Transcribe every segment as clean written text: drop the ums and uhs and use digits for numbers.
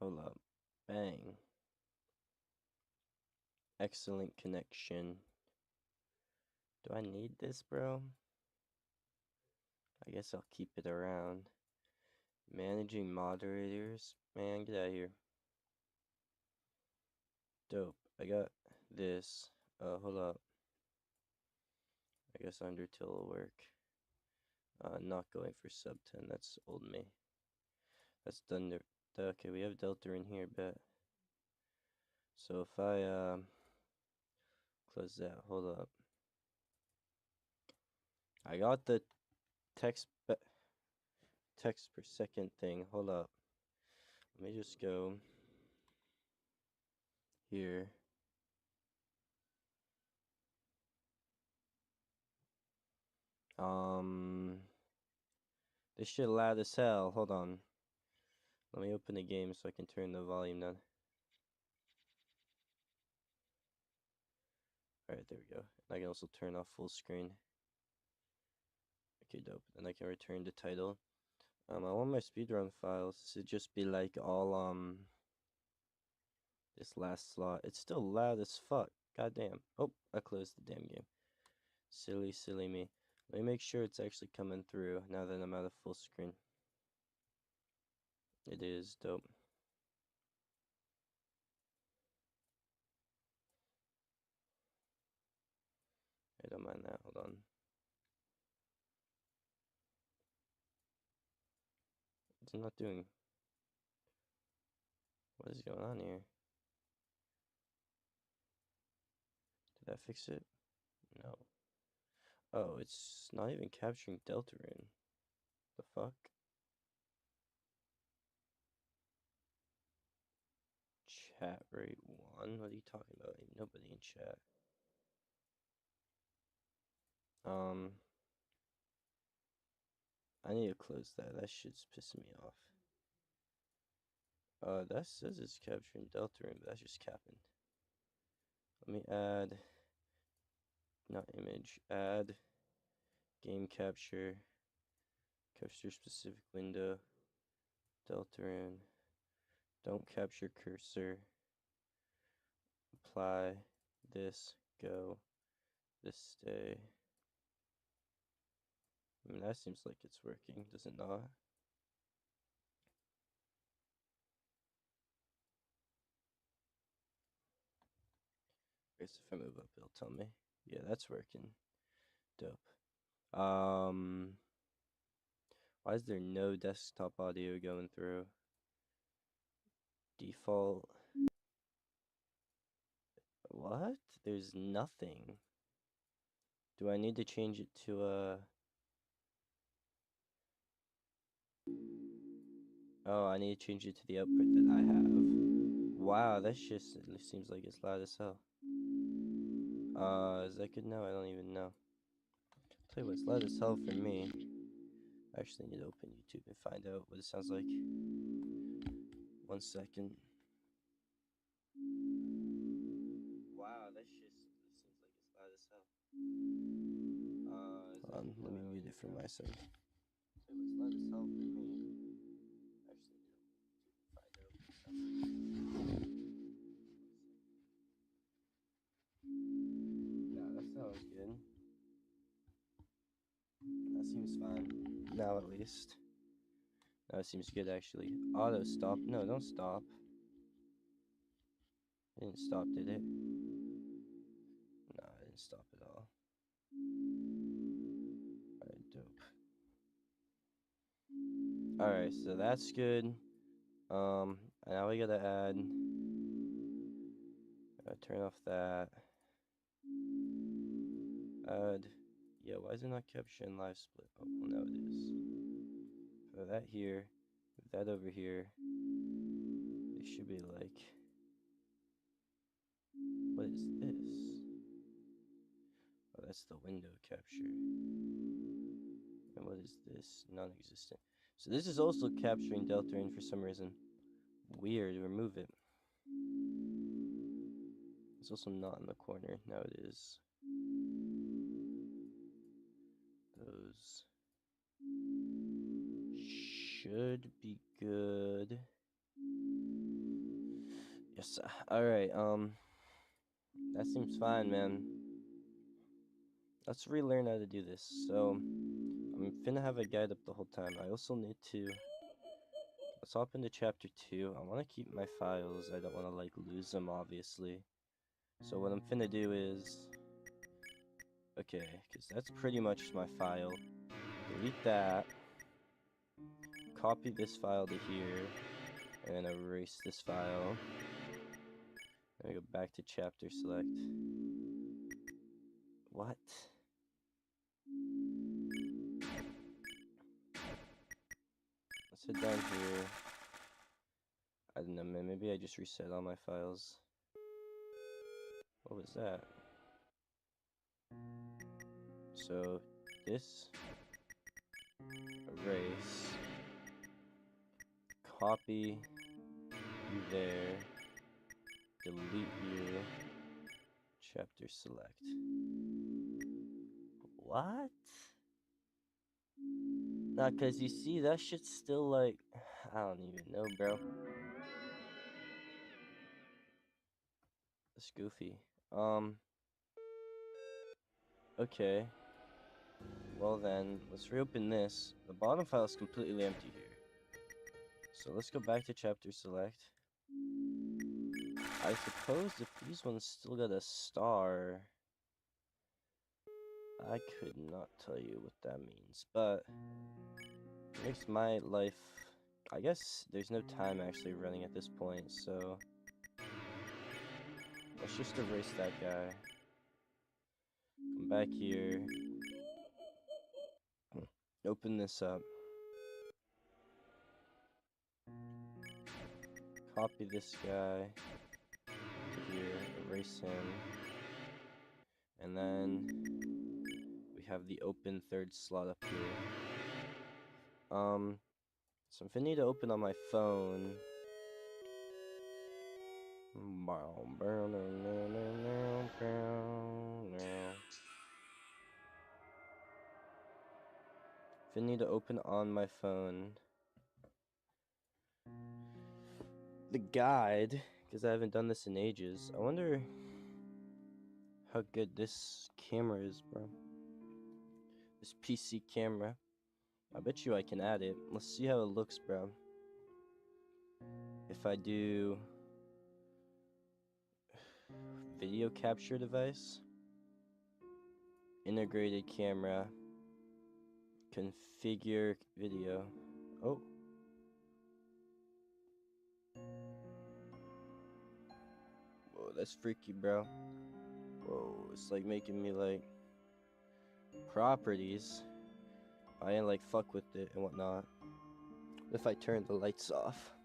Hold up. Bang. Excellent connection. Do I need this, bro? I guess I'll keep it around. Managing moderators. Man, get out of here. Dope. I got this. Hold up. I guess Undertale will work. Not going for sub 10. That's old me. That's Thunder. Okay, we have Deltarune here, bet. So if I close that, hold up. I got the text per second thing. Hold up. Let me just go here. This shit loud as hell. Hold on. Let me open the game so I can turn the volume down. Alright, there we go. I can also turn off full screen. Okay, dope. And I can return the title. I want my speedrun files to just be like all this last slot. It's still loud as fuck. Goddamn. Oh, I closed the damn game. Silly, silly me. Let me make sure it's actually coming through now that I'm out of full screen. It is dope. I don't mind that. Hold on. It's not doing. What is going on here? Did that fix it? No. Oh, it's not even capturing Deltarune. The fuck? Chat rate 1? What are you talking about? Ain't nobody in chat. I need to close that. That shit's pissing me off. That says it's capturing Deltarune, but that's just capping. Let me add, not image, add game capture specific window, Deltarune, don't capture cursor, apply, this, go, this stay. I mean, that seems like it's working, does it not? I guess if I move up, it'll tell me. Yeah, that's working. Dope. Why is there no desktop audio going through? Default. What? There's nothing. Do I need to change it to Oh, I need to change it to the output that I have. Wow, that shit seems like it's loud as hell. Is that good now? I don't even know. Tell you what, it's loud as hell for me. I actually need to open YouTube and find out what it sounds like. 1 second. Wow, that shit seems like it's loud as hell. Hold on, let me mute it from my side. Tell you what, it's loud as hell for me. Actually need to open YouTube and find out what it sounds like. Yeah, that sounds good. That seems fine. Now at least. Now it seems good actually. Auto stop. No, don't stop. It didn't stop, did it? No, it didn't stop at all. Alright, dope. Alright, so that's good. Now we gotta add. Turn off that. Add. Yeah, why is it not capturing live split? Oh, well, now it is. Put that here. Move that over here. It should be like. What is this? Oh, that's the window capture. And what is this? Non-existent. So this is also capturing Deltarune for some reason. Weird. Remove it. It's also not in the corner. Now it is. Those should be good. Yes. Alright, that seems fine, man. Let's relearn how to do this. So, I'm finna have a guide up the whole time. I also need to... Let's hop into chapter 2. I want to keep my files. I don't want to, like, lose them, obviously. So what I'm finna do is... Okay, because that's pretty much my file. Delete that. Copy this file to here. And then erase this file. Then I go back to chapter select. What? Let's head down here. I don't know, man. Maybe I just reset all my files. What was that? So, this. Erase. Copy. You there. Delete you. Chapter select. What? Nah, cause you see, that shit's still like, I don't even know, bro. That's goofy. Okay. Well then, let's reopen this. The bottom file is completely empty here. So let's go back to chapter select. I suppose if these ones still got a star, I could not tell you what that means, but it makes my life... I guess there's no time actually running at this point, so let's just erase that guy. Come back here. Open this up. Copy this guy to here, erase him. And then we have the open third slot up here. So if I need to open on my phone. If I need to open on my phone, the guide, because I haven't done this in ages. I wonder how good this camera is, bro. This PC camera. I bet you I can add it. Let's see how it looks, bro. If I do video capture device, integrated camera, configure video. Oh. Whoa, that's freaky, bro. Whoa, it's like making me like properties. I ain't like fuck with it and whatnot. If I turn the lights off,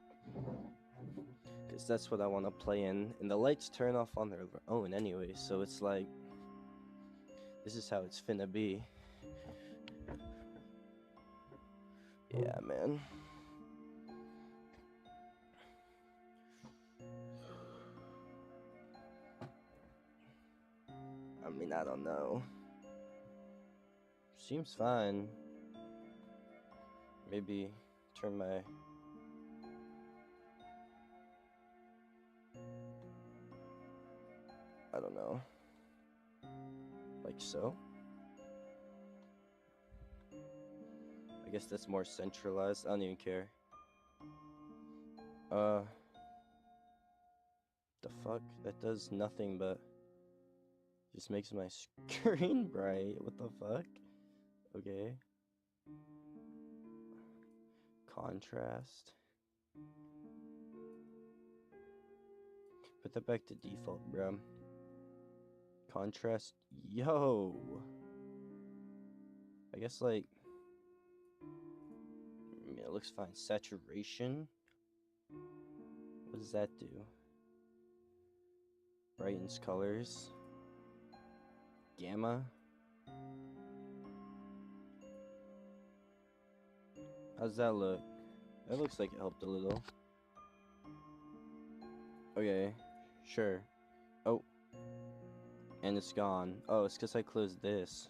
because that's what I want to play in, and the lights turn off on their own anyway, so it's like, this is how it's finna be. Yeah, man. I mean, I don't know. Seems fine. Maybe turn my... I don't know. Like so? I guess that's more centralized. I don't even care. The fuck? That does nothing but just makes my screen bright. What the fuck? Okay. Contrast. Put that back to default, bro. Contrast. Yo! I guess, like... I mean, it looks fine. Saturation? What does that do? Brightens colors. Gamma? How's that look? That looks like it helped a little. Okay, sure. Oh. And it's gone. Oh, it's because I closed this.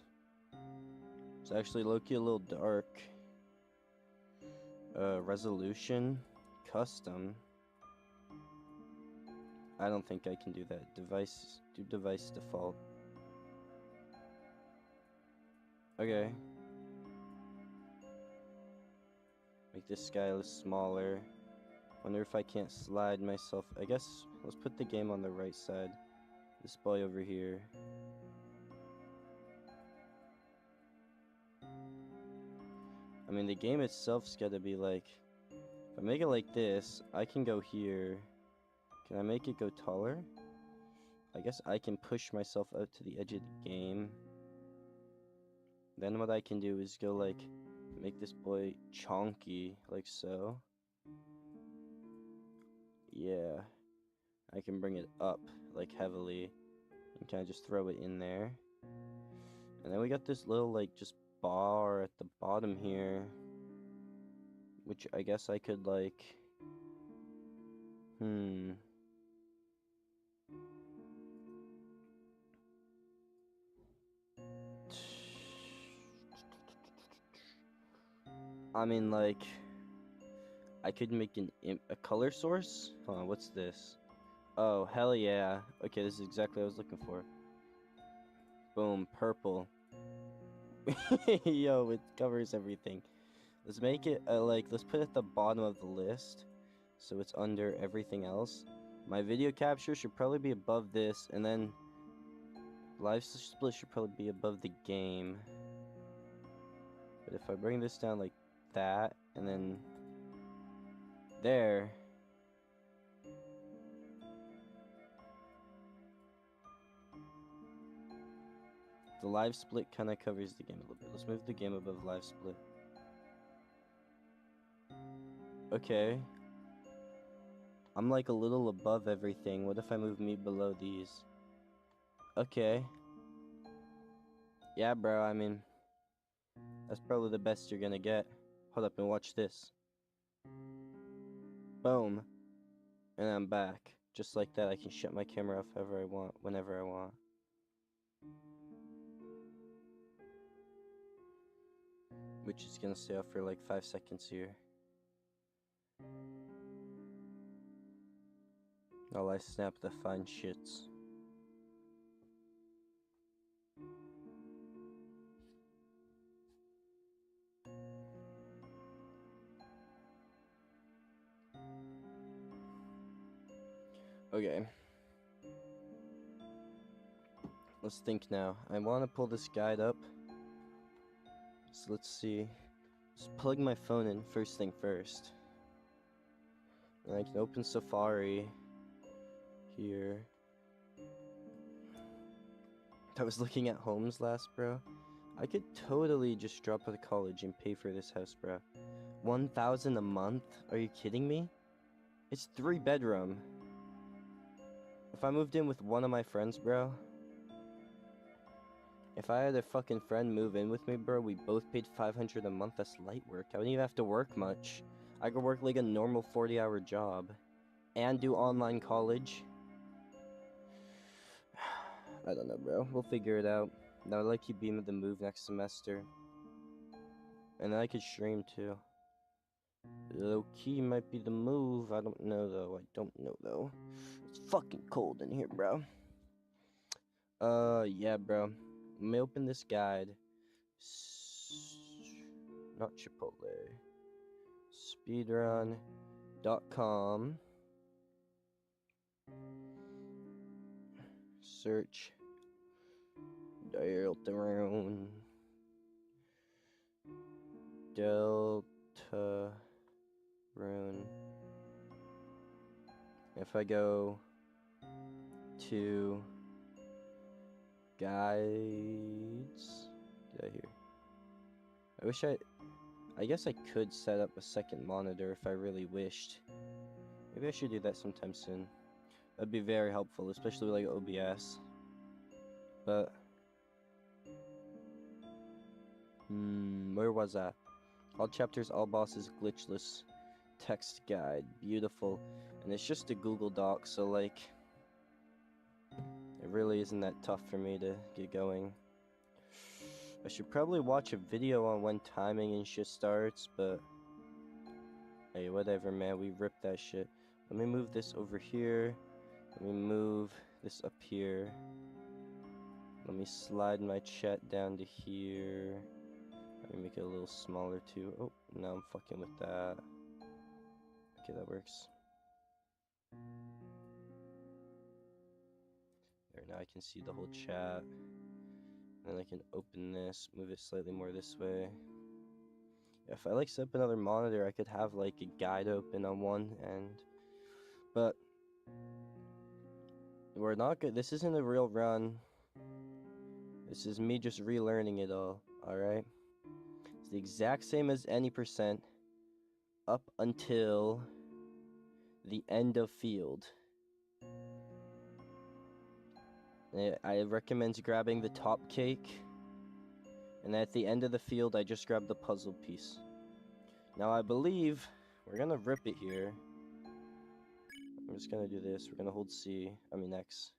It's actually low-key a little dark. Resolution. Custom. I don't think I can do that. Device, do device default. Okay. Make this guy look smaller. Wonder if I can't slide myself. I guess let's put the game on the right side. This boy over here. I mean, the game itself's gotta be like, if I make it like this, I can go here. Can I make it go taller? I guess I can push myself out to the edge of the game. Then what I can do is go like, make this boy chonky, like so. Yeah. I can bring it up, like heavily, and kind of just throw it in there. And then we got this little, like, just bar at the bottom here, which I guess I could, like, I mean, like, I could make a color source? Hold on, what's this? Oh, hell yeah. Okay, this is exactly what I was looking for. Boom, purple. Yo, it covers everything. Let's make it, let's put it at the bottom of the list, so it's under everything else. My video capture should probably be above this, and then live split should probably be above the game. But if I bring this down like that, and then there, the live split kind of covers the game a little bit. Let's move the game above live split. Okay. I'm like a little above everything. What if I move me below these? Okay. Yeah, bro, I mean, that's probably the best you're gonna get. Hold up and watch this. Boom. And I'm back. Just like that, I can shut my camera off however I want, whenever I want. Which is gonna stay off for like 5 seconds here. While I snap the fine shits. Okay. Let's think now. I want to pull this guide up. So let's see. Just plug my phone in first thing first. And I can open Safari here. I was looking at homes last, bro. I could totally just drop out of college and pay for this house, bro. 1,000 a month? Are you kidding me? It's 3-bedroom. If I moved in with one of my friends, bro. If I had a fucking friend move in with me, bro, we both paid 500 a month. That's light work. I wouldn't even have to work much. I could work like a normal 40-hour job. And do online college. I don't know, bro. We'll figure it out. Now I'd like you beam the move next semester. And then I could stream too. Low key might be the move. I don't know though. I don't know though. It's fucking cold in here, bro. Yeah, bro. Let me open this guide. Not Chipotle. Speedrun.com. Search Deltarune. Deltarune. If I go to guides, get out here. I guess I could set up a second monitor if I really wished. Maybe I should do that sometime soon. That'd be very helpful, especially with like OBS. But where was that? All chapters, all bosses, glitchless text guide, beautiful, and it's just a Google Doc, so like it really isn't that tough for me to get going. I should probably watch a video on when timing and shit starts, but hey, whatever, man. We ripped that shit. Let me move this over here. Let me move this up here. Let me slide my chat down to here. Let me make it a little smaller too. Oh, now I'm fucking with that. Okay, that works. There, now I can see the whole chat. And then I can open this, move it slightly more this way. If I like set up another monitor, I could have like a guide open on one end. But we're not good. This isn't a real run. This is me just relearning it all, alright? It's the exact same as any percent up until the end of field. I recommend grabbing the top cake, and at the end of the field I just grab the puzzle piece. Now I believe we're gonna rip it here. I'm just gonna do this. We're gonna hold X.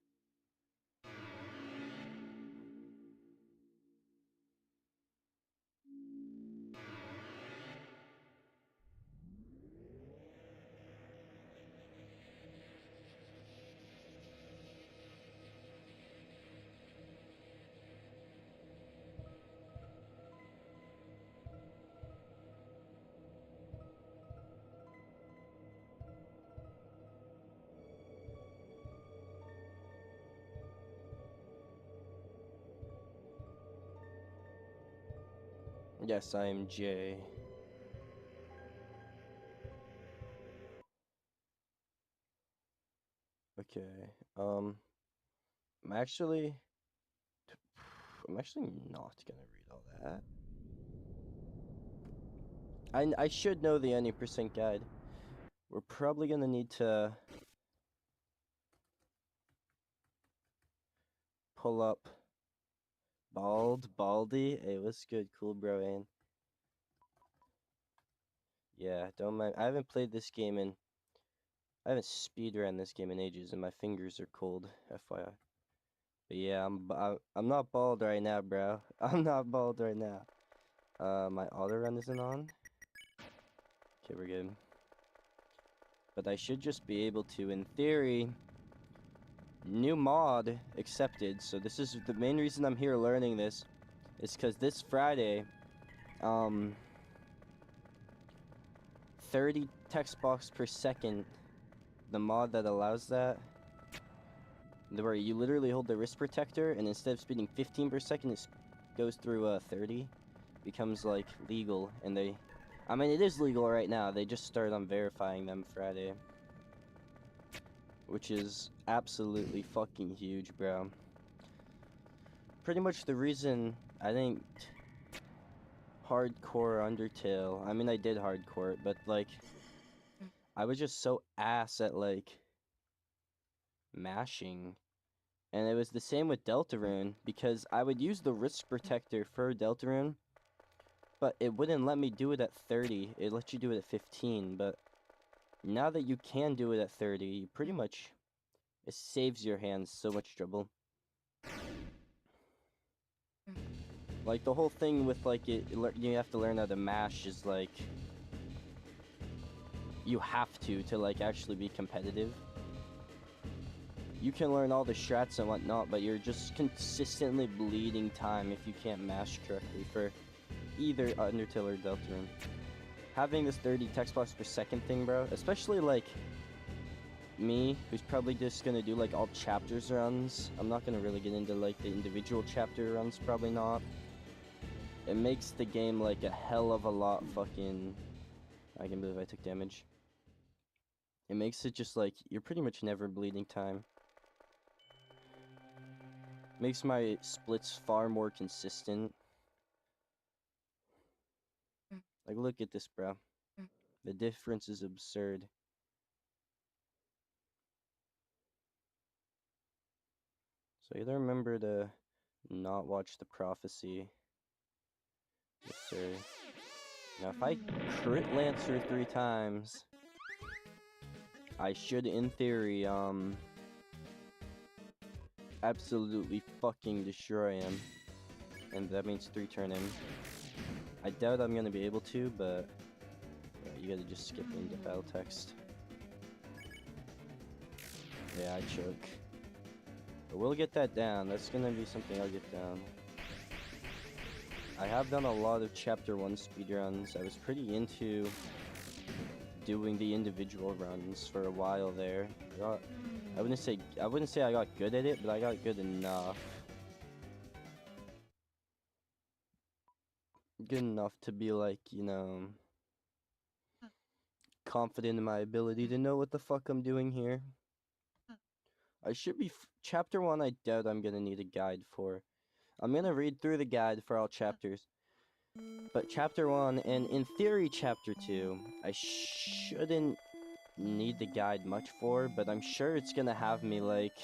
Yes, I am Jay. Okay, I'm actually not gonna read all that. I should know the any percent guide. We're probably gonna need to pull up Baldy. Hey, what's good? Cool, bro, and yeah, don't mind. I haven't speedrun this game in ages, and my fingers are cold, FYI. But yeah, I'm not bald right now, bro. I'm not bald right now. My auto run isn't on. Okay, we're good. But I should just be able to, in theory. New mod accepted. So this is the main reason I'm here learning this, is because this Friday, 30 text box per second, the mod that allows that, where you literally hold the wrist protector, and instead of speeding 15 per second, it goes through 30, becomes like legal. And I mean, it is legal right now. They just started on verifying them Friday, which is absolutely fucking huge, bro. Pretty much the reason I didn't hardcore Undertale. I mean, I did hardcore it, but like, I was just so ass at like mashing. And it was the same with Deltarune, because I would use the wrist protector for Deltarune, but it wouldn't let me do it at 30. It let you do it at 15, but now that you can do it at 30, you pretty much, it saves your hands so much trouble. Like, the whole thing with, like, you have to learn how to mash is, like, you have to like, actually be competitive. You can learn all the strats and whatnot, but you're just consistently bleeding time if you can't mash correctly for either Undertale or Deltarune. Having this 30 text box per second thing, bro, especially, like, me, who's probably just gonna do, like, all chapters runs. I'm not gonna really get into, like, the individual chapter runs, probably not. It makes the game, like, a hell of a lot fucking... I can't believe I took damage. It makes it just, like, you're pretty much never bleeding time. Makes my splits far more consistent. Like, look at this, bro. The difference is absurd. So either remember to not watch the prophecy. Yes, sir. Now, if I crit Lancer 3 times, I should, in theory, absolutely fucking destroy him. And that means 3 turn him. I doubt I'm gonna be able to, but yeah, you gotta just skip into battle text. Yeah, I choke. But we'll get that down. That's gonna be something I'll get down. I have done a lot of Chapter 1 speedruns. I was pretty into doing the individual runs for a while there. I wouldn't say I got good at it, but I got good enough. Good enough to be like, you know, confident in my ability to know what the fuck I'm doing here. I should be Chapter 1 I doubt I'm gonna need a guide for. I'm gonna read through the guide for all chapters. But Chapter 1, and in theory Chapter 2, I shouldn't need the guide much for, but I'm sure it's gonna have me like...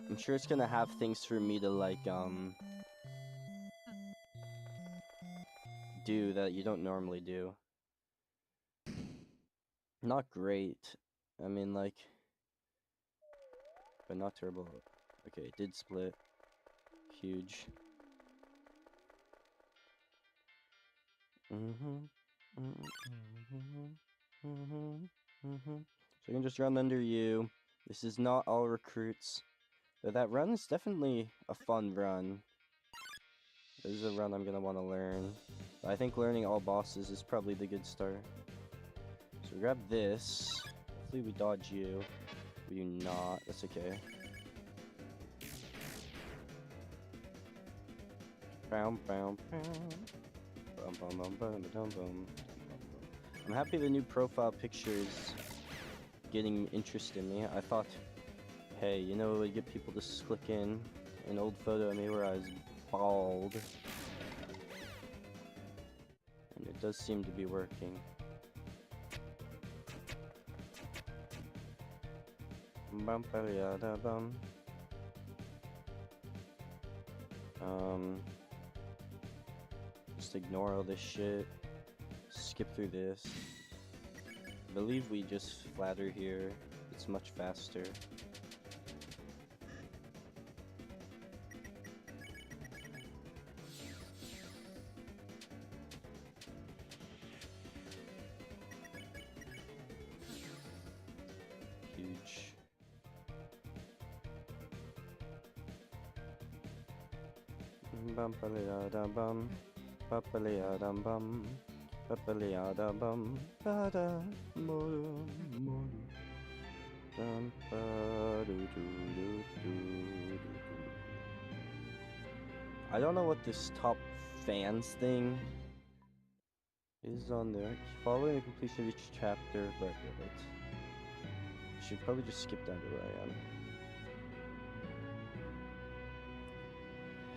I'm sure it's gonna have things for me to like, do that you don't normally do. Not great. I mean, like... But not terrible. Okay, it did split. Huge. So you can just run under you. This is not all recruits. But that run is definitely a fun run. This is a run I'm gonna want to learn. I think learning all bosses is probably the good start. So we grab this. Hopefully we dodge you. We do not. That's okay. Bam, bam, bam. Bum, bum, bum, bum, bum, bum. I'm happy the new profile picture is getting interest in me. I thought, hey, you know, it would get people to click in an old photo of me where I was bald. And it does seem to be working. Bum, bum. Just ignore all this shit. Skip through this. I believe we just flatter here. It's much faster. Huge. Bum bum bum bum. I don't know what this top fans thing is on there. Following the completion of each chapter, right. Should probably just skip down to where I am.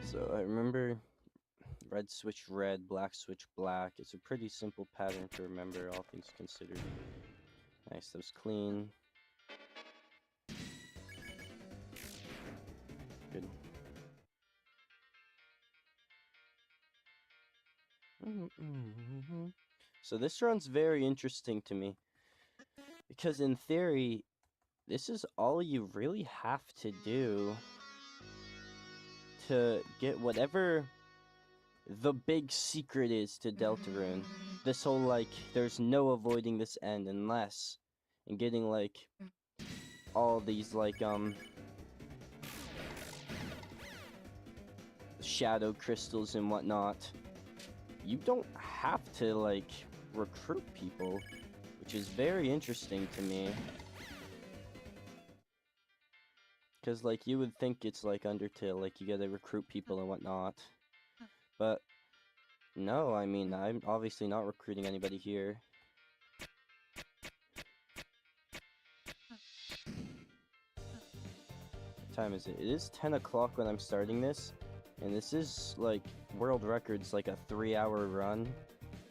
So I remember red switch red, black switch black. It's a pretty simple pattern to remember, all things considered. Nice, that was clean. Good. So this run's very interesting to me. Because in theory, this is all you really have to do to get whatever the big secret is to Deltarune. This whole, like, there's no avoiding this end unless, and getting, like, all these, like, shadow crystals and whatnot. You don't have to, like, recruit people, which is very interesting to me. Because, like, you would think it's like Undertale, like, you gotta recruit people and whatnot. But, no, I mean, I'm obviously not recruiting anybody here. What time is it? It is 10 o'clock when I'm starting this. And this is, like, world records, like a 3-hour run.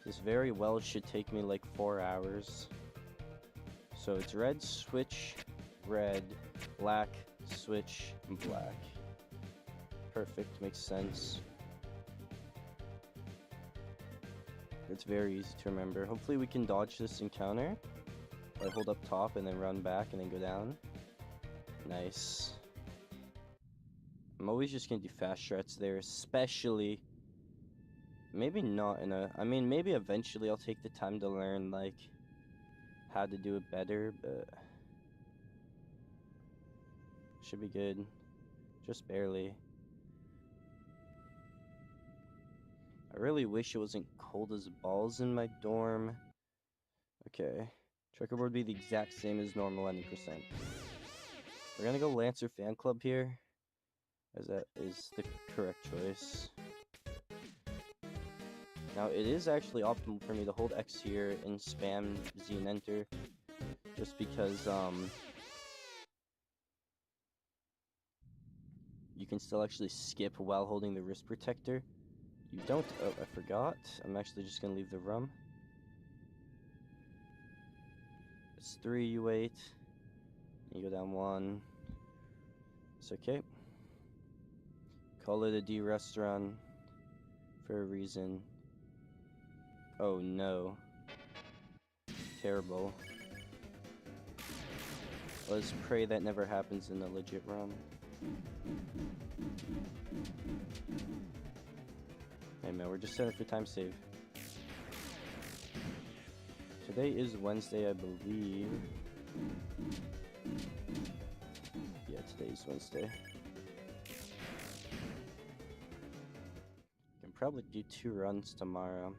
This very well should take me, like, 4 hours. So it's red, switch, red, black, switch, black. Perfect, makes sense. It's very easy to remember. Hopefully we can dodge this encounter. I hold up top and then run back and then go down. Nice. I'm always just gonna do fast strats there, especially... Maybe not in a... I mean, maybe eventually I'll take the time to learn, like, how to do it better, but... Should be good. Just barely. I really wish it wasn't cold as balls in my dorm. Okay. Checkerboard would be the exact same as normal 90%. We're gonna go Lancer Fan Club here, as that is the correct choice. Now, it is actually optimal for me to hold X here and spam Z and enter, just because, you can still actually skip while holding the wrist protector. You don't, oh, I forgot. I'm actually just gonna leave the room. It's 3, you wait. You go down 1. It's okay. Call it a D restaurant for a reason. Oh no. Terrible. Let's pray that never happens in a legit run. Hey man, we're just setting for time save. Today is Wednesday, I believe. Yeah, today is Wednesday. I can probably do 2 runs tomorrow.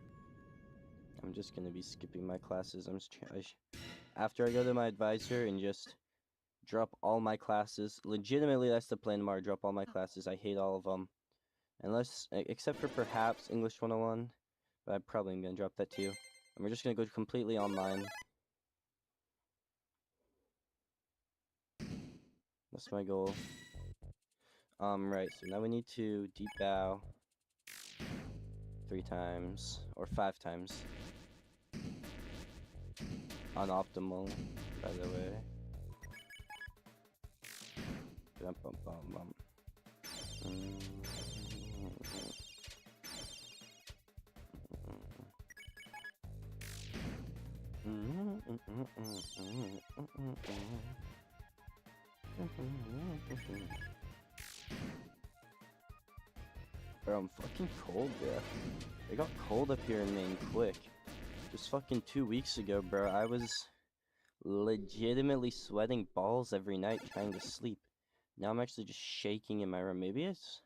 I'm just gonna be skipping my classes. After I go to my advisor and just drop all my classes. Legitimately, that's the plan tomorrow. Drop all my classes. I hate all of them. Unless, except for perhaps English 101. But I'm probably gonna drop that too. And we're just gonna go completely online. That's my goal. Right, so now we need to deep bow 3 times, or 5 times. Unoptimal, by the way. Bum, bum, bum, bum. Bro, I'm fucking cold, bro. It got cold up here in Maine quick. Just fucking 2 weeks ago, bro, I was legitimately sweating balls every night trying to sleep. Now I'm actually just shaking in my room. Maybe it's...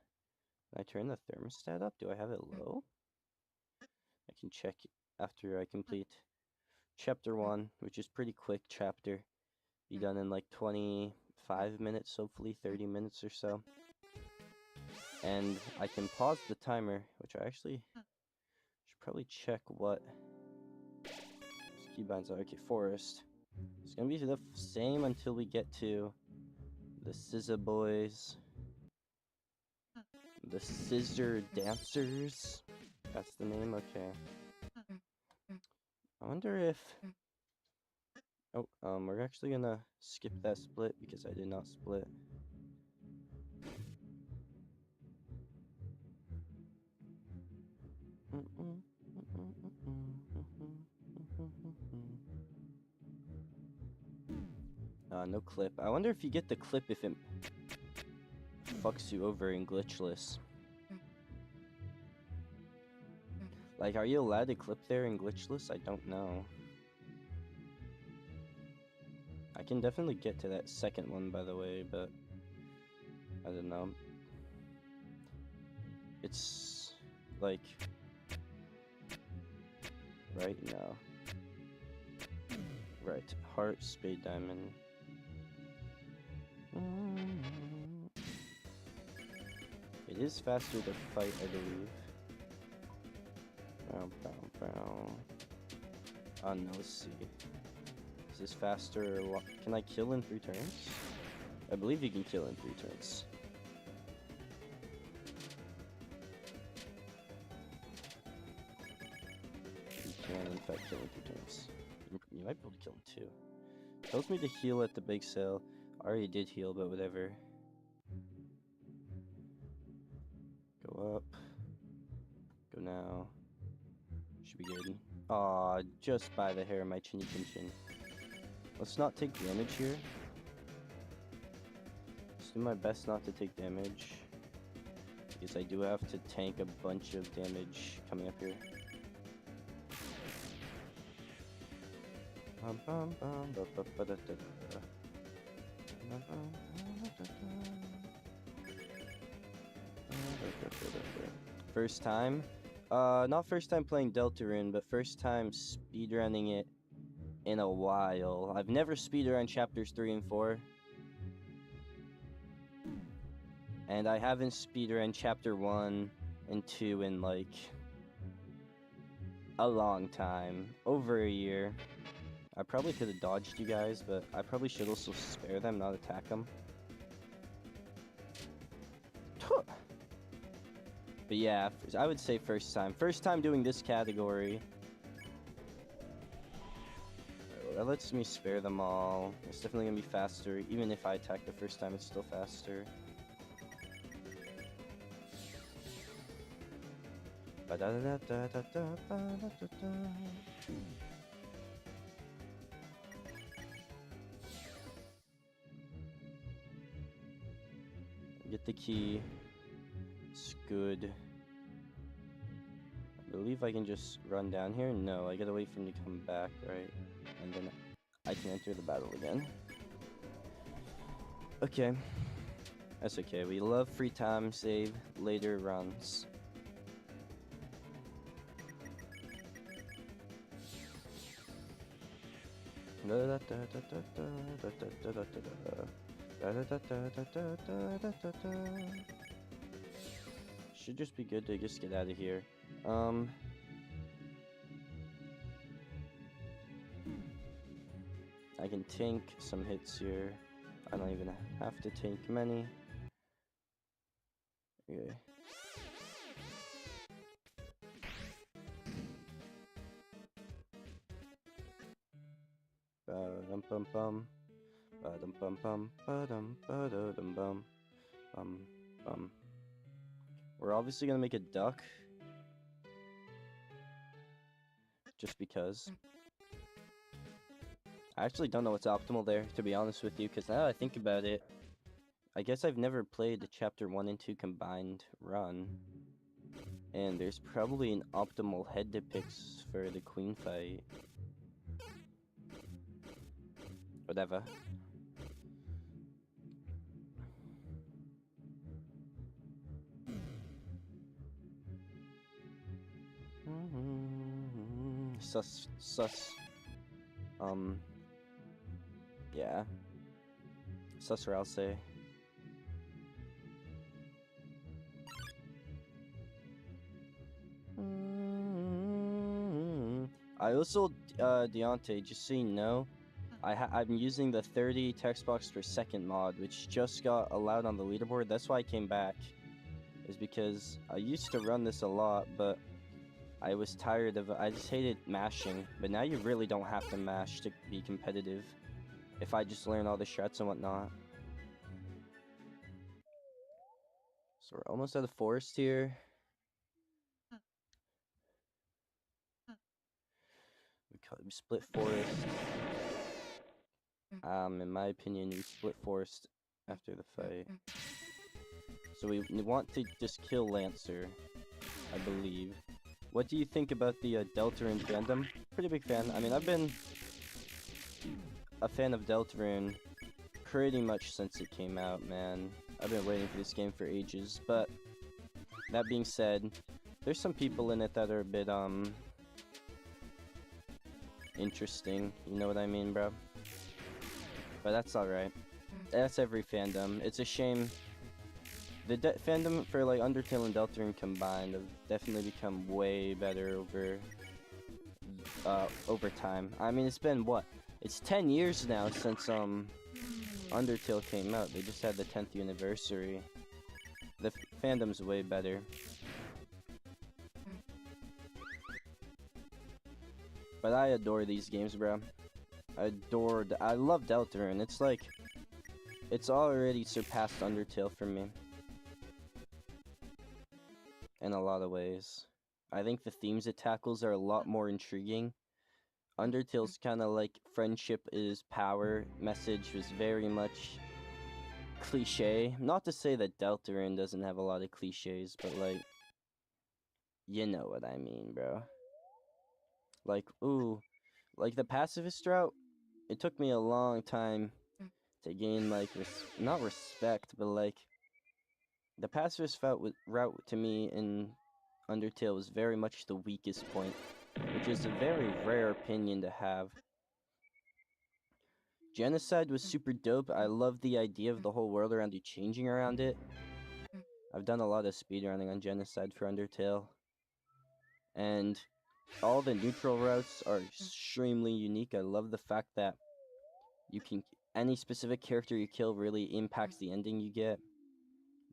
Can I turn the thermostat up? Do I have it low? I can check after I complete chapter 1, which is pretty quick chapter. Be done in like 25 minutes, hopefully 30 minutes or so. And I can pause the timer, which I actually should probably check what keybinds are. Okay, forest. It's gonna be the same until we get to the Scissor Boys. The Scissor Dancers. That's the name? Okay. I wonder if... Oh, we're actually gonna skip that split because I did not split. No clip. I wonder if you get the clip if it fucks you over in glitchless. Like, are you allowed to clip there in glitchless? I don't know. I can definitely get to that second one, by the way, but I don't know. It's like right now. Right, heart, spade, diamond. It is faster to fight, I believe. Bow, bow, bow. Oh no, let's see. Is this faster? Can I kill in 3 turns? I believe you can kill in 3 turns. You can, in fact, kill in 3 turns. You might be able to kill in 2. Tells me to heal at the big sale. I already did heal, but whatever. Go up. Go now. Should be good. Aw, just by the hair of my chinny chin. Let's not take damage here. Let's do my best not to take damage. Because I do have to tank a bunch of damage coming up here. First time? Not first time playing Deltarune, but first time speedrunning it in a while. I've never speedrun chapters 3 and 4. And I haven't speedrun chapter 1 and 2 in like a long time. Over a year. I probably could have dodged you guys, but I probably should also spare them, not attack them. But yeah, I would say first time. First time doing this category. Well, that lets me spare them all. It's definitely gonna be faster. Even if I attack the first time, it's still faster. Get the key. It's good. I believe I can just run down here. No, I gotta wait for him to come back, right? And then I can enter the battle again. Okay. That's okay. We love free time save later runs. Should just be good to just get out of here. I can tank some hits here. I don't even have to tank many. Okay. Ba-dum bum bum. Ba-dum bum bum. Ba-dum ba-da-dum bum. Bum. We're obviously gonna make a duck. Just because. I actually don't know what's optimal there, to be honest with you, because now that I think about it, I guess I've never played the chapter 1 and 2 combined run. And there's probably an optimal head depicts for the queen fight. Whatever. Sus. Yeah. Sus, or I'll say. I also, Deontay, just so you know, I'm using the 30 text box per second mod, which just got allowed on the leaderboard. That's why I came back, is because I used to run this a lot, but I was tired of it. I just hated mashing, but now you really don't have to mash to be competitive. If I just learn all the strats and whatnot. So we're almost at the forest here. We split forest. In my opinion, we split forest after the fight. So we want to just kill Lancer, I believe. What do you think about the Deltarune fandom? Pretty big fan. I mean, I've been a fan of Deltarune pretty much since it came out, man. I've been waiting for this game for ages, but that being said, there's some people in it that are a bit, interesting, you know what I mean, bro? But that's alright. That's every fandom. It's a shame. The fandom for, like, Undertale and Deltarune combined have definitely become way better over time. I mean, it's been, what? It's 10 years now since, Undertale came out. They just had the 10th anniversary. The fandom's way better. But I adore these games, bro. I love Deltarune. It's like, it's already surpassed Undertale for me. In a lot of ways. I think the themes it tackles are a lot more intriguing. Undertale's kind of like friendship is power message was very much cliche. Not to say that Deltarune doesn't have a lot of cliches, but like, you know what I mean, bro. Like, ooh, like the pacifist route, it took me a long time to gain like not respect, but like the pacifist route to me in Undertale was very much the weakest point, which is a very rare opinion to have. Genocide was super dope. I love the idea of the whole world around you changing around it. I've done a lot of speedrunning on Genocide for Undertale. And all the neutral routes are extremely unique. I love the fact that you can any specific character you kill really impacts the ending you get.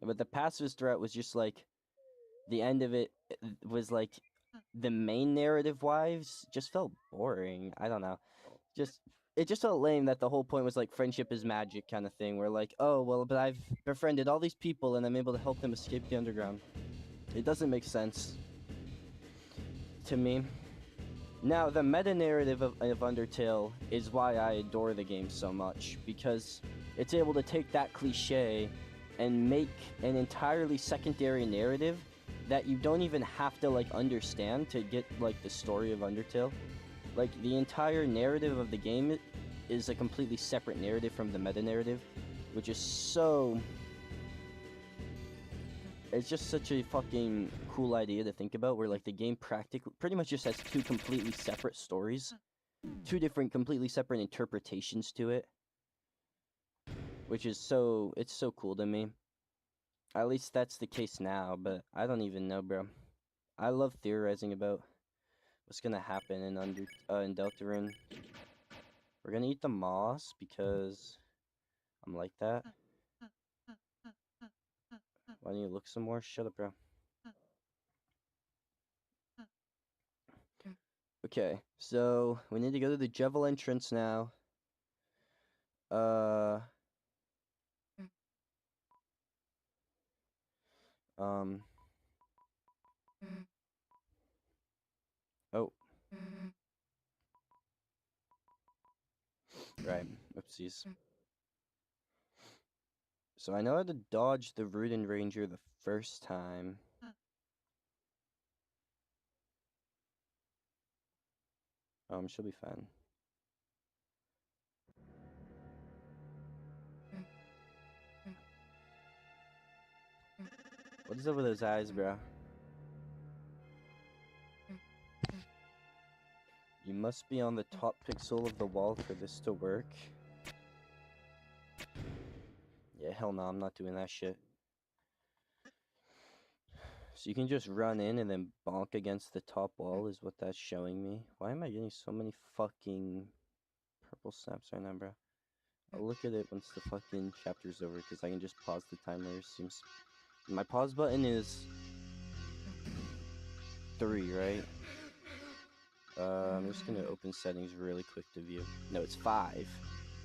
But the pacifist route was just like the end of it was like the main narrative wise just felt boring. I don't know. It just felt lame that the whole point was like friendship is magic kind of thing, where like, oh well, but I've befriended all these people and I'm able to help them escape the underground. It doesn't make sense to me. Now, the meta-narrative of Undertale is why I adore the game so much, because it's able to take that cliche and make an entirely secondary narrative that you don't even have to, like, understand to get, like, the story of Undertale. Like, the entire narrative of the game is a completely separate narrative from the meta-narrative, which is so... It's just such a fucking cool idea to think about, where like the game pretty much just has two completely separate stories, two different completely separate interpretations to it, which is it's so cool to me. At least that's the case now, but I don't even know, bro. I love theorizing about what's gonna happen in Deltarune. We're gonna eat the moss because I'm like that. Why don't you look some more? Shut up, bro. Okay, so we need to go to the Jevil entrance now. Oh. Right. Oopsies. So I know how to dodge the Rudin Ranger the first time. She'll be fine. What is up with those eyes, bro? You must be on the top pixel of the wall for this to work. Yeah, hell no, I'm not doing that shit. So you can just run in and then bonk against the top wall is what that's showing me. Why am I getting so many fucking purple snaps right now, bro? I'll look at it once the fucking chapter's over, because I can just pause the timer. Seems my pause button is 3, right? I'm just gonna open settings really quick to view. No, it's 5.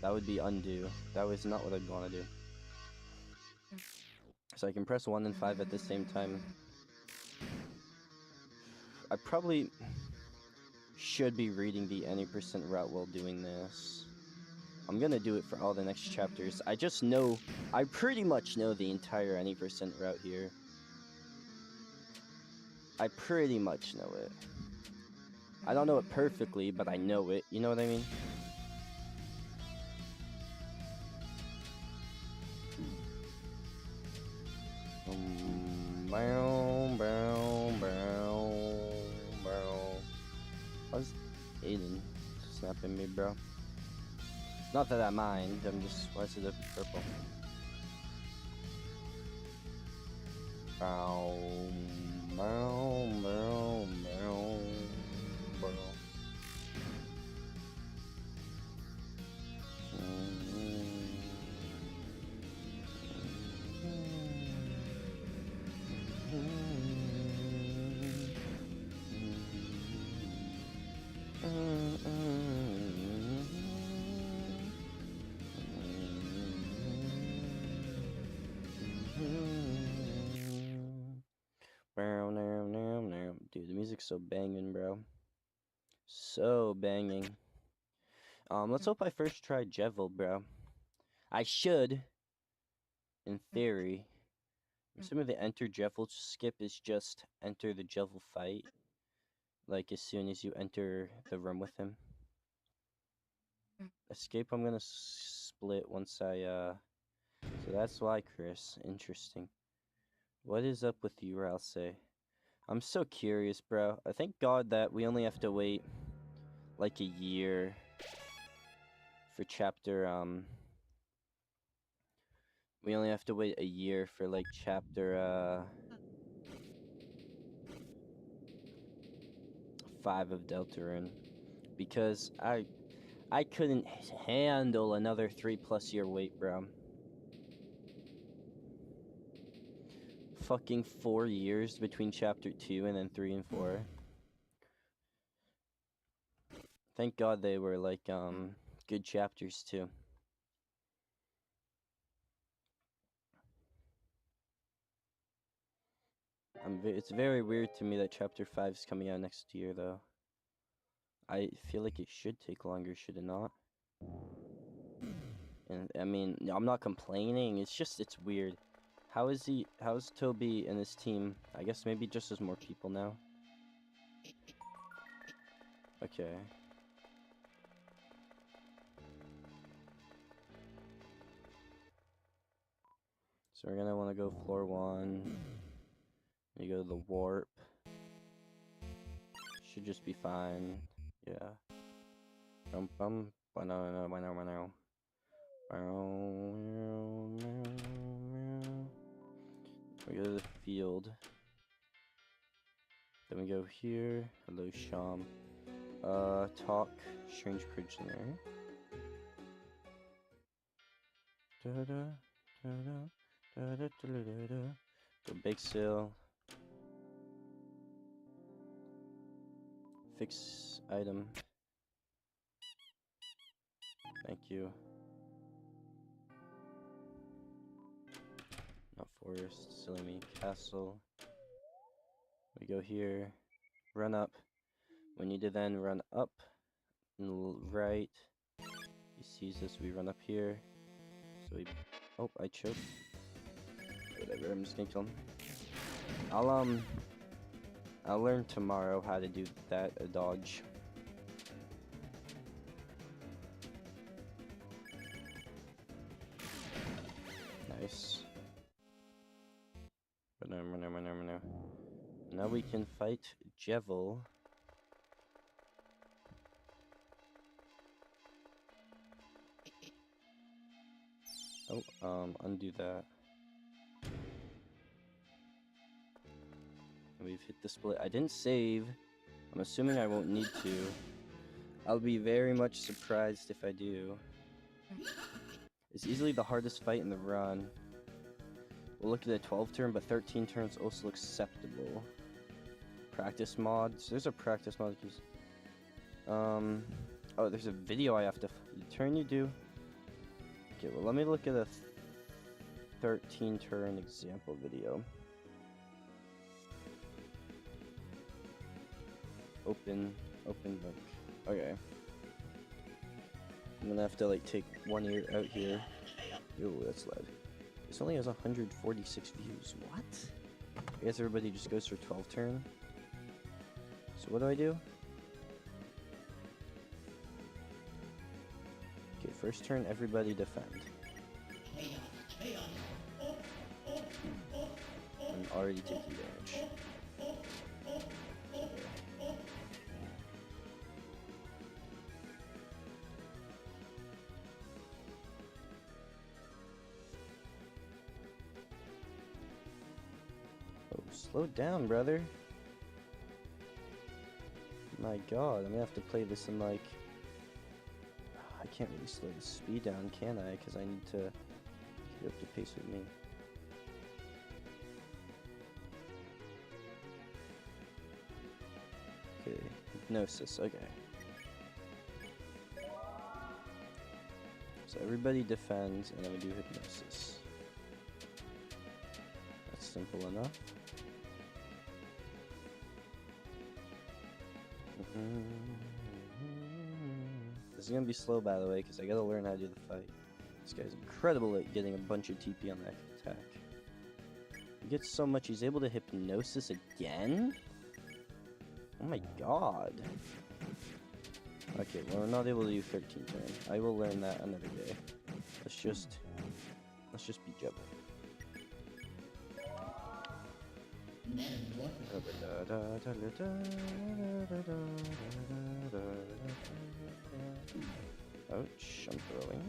That would be undo. That was not what I'd want to do. So I can press 1 and 5 at the same time. I probably should be reading the any percent route while doing this. I'm gonna do it for all the next chapters. I pretty much know the entire any percent route here. I pretty much know it. I don't know it perfectly, but I know it. You know what I mean? Bow, bow, bow, bow. How's Aiden snapping me, bro? Not that I mind, why is it purple? Bow, bow, bow, bow, bow. Dude, the music's so banging, bro. So banging. Let's hope I first try Jevil, bro. I should, in theory. I'm assuming the enter Jevil skip is just enter the Jevil fight. Like, as soon as you enter the room with him. Escape, I'm gonna split once I, So that's why, Chris. Interesting. What is up with you, Ralsei? I'm so curious, bro. I thank God that we only have to wait, like, a year for chapter, We only have to wait a year for, like, chapter, 5 of Deltarune. Because I couldn't handle another 3+ year wait, bro. Fucking 4 years between chapter 2 and then 3 and 4. Thank God they were, like, good chapters, too. It's very weird to me that chapter 5 is coming out next year, though. I feel like it should take longer, should it not? And, I mean, I'm not complaining, it's just, it's weird. How's Toby and his team? I guess maybe just as more people now. Okay. So we're gonna want to go floor 1. You go to the warp. Should just be fine. Yeah. We go to the field. Then we go here. Hello, Sham. Talk. Strange prisoner. Go bake sale. Fix item. Thank you. Not forest. Silly me. Castle. We go here. Run up. We need to then run up. And right. He sees us. We run up here. So we. Oh, I choked. Whatever. I'm just gonna kill him. I'll learn tomorrow how to do that, a dodge. Nice. Now we can fight Jevil. Oh, undo that. We've hit the split. I didn't save. I'm assuming I won't need to. I'll be very much surprised if I do. It's easily the hardest fight in the run. We'll look at the 12 turn, but 13 turns also acceptable. Practice mods. There's a practice mod. Oh, there's a video I have to. Turn you do. Okay, well, let me look at a 13 turn example video. Open book. Okay. I'm gonna have to, like, take one ear out here. Ooh, that's loud. This only has 146 views. What? I guess everybody just goes for 12 turn. So what do I do? Okay, first turn, everybody defend. I'm already taking damage. Slow down, brother. My god, I'm gonna have to play this in, like... I can't really slow the speed down, can I? Because I need to keep up to pace with me. Okay, hypnosis, okay. So everybody defends, and then we do hypnosis. That's simple enough. This is gonna be slow, by the way, because I gotta learn how to do the fight. This guy's incredible at getting a bunch of TP on that attack. He gets so much, he's able to hypnosis again? Oh my god. Okay, well, we're not able to do 13 turn. I will learn that another day. Let's just be Jebel. Ouch, I'm throwing.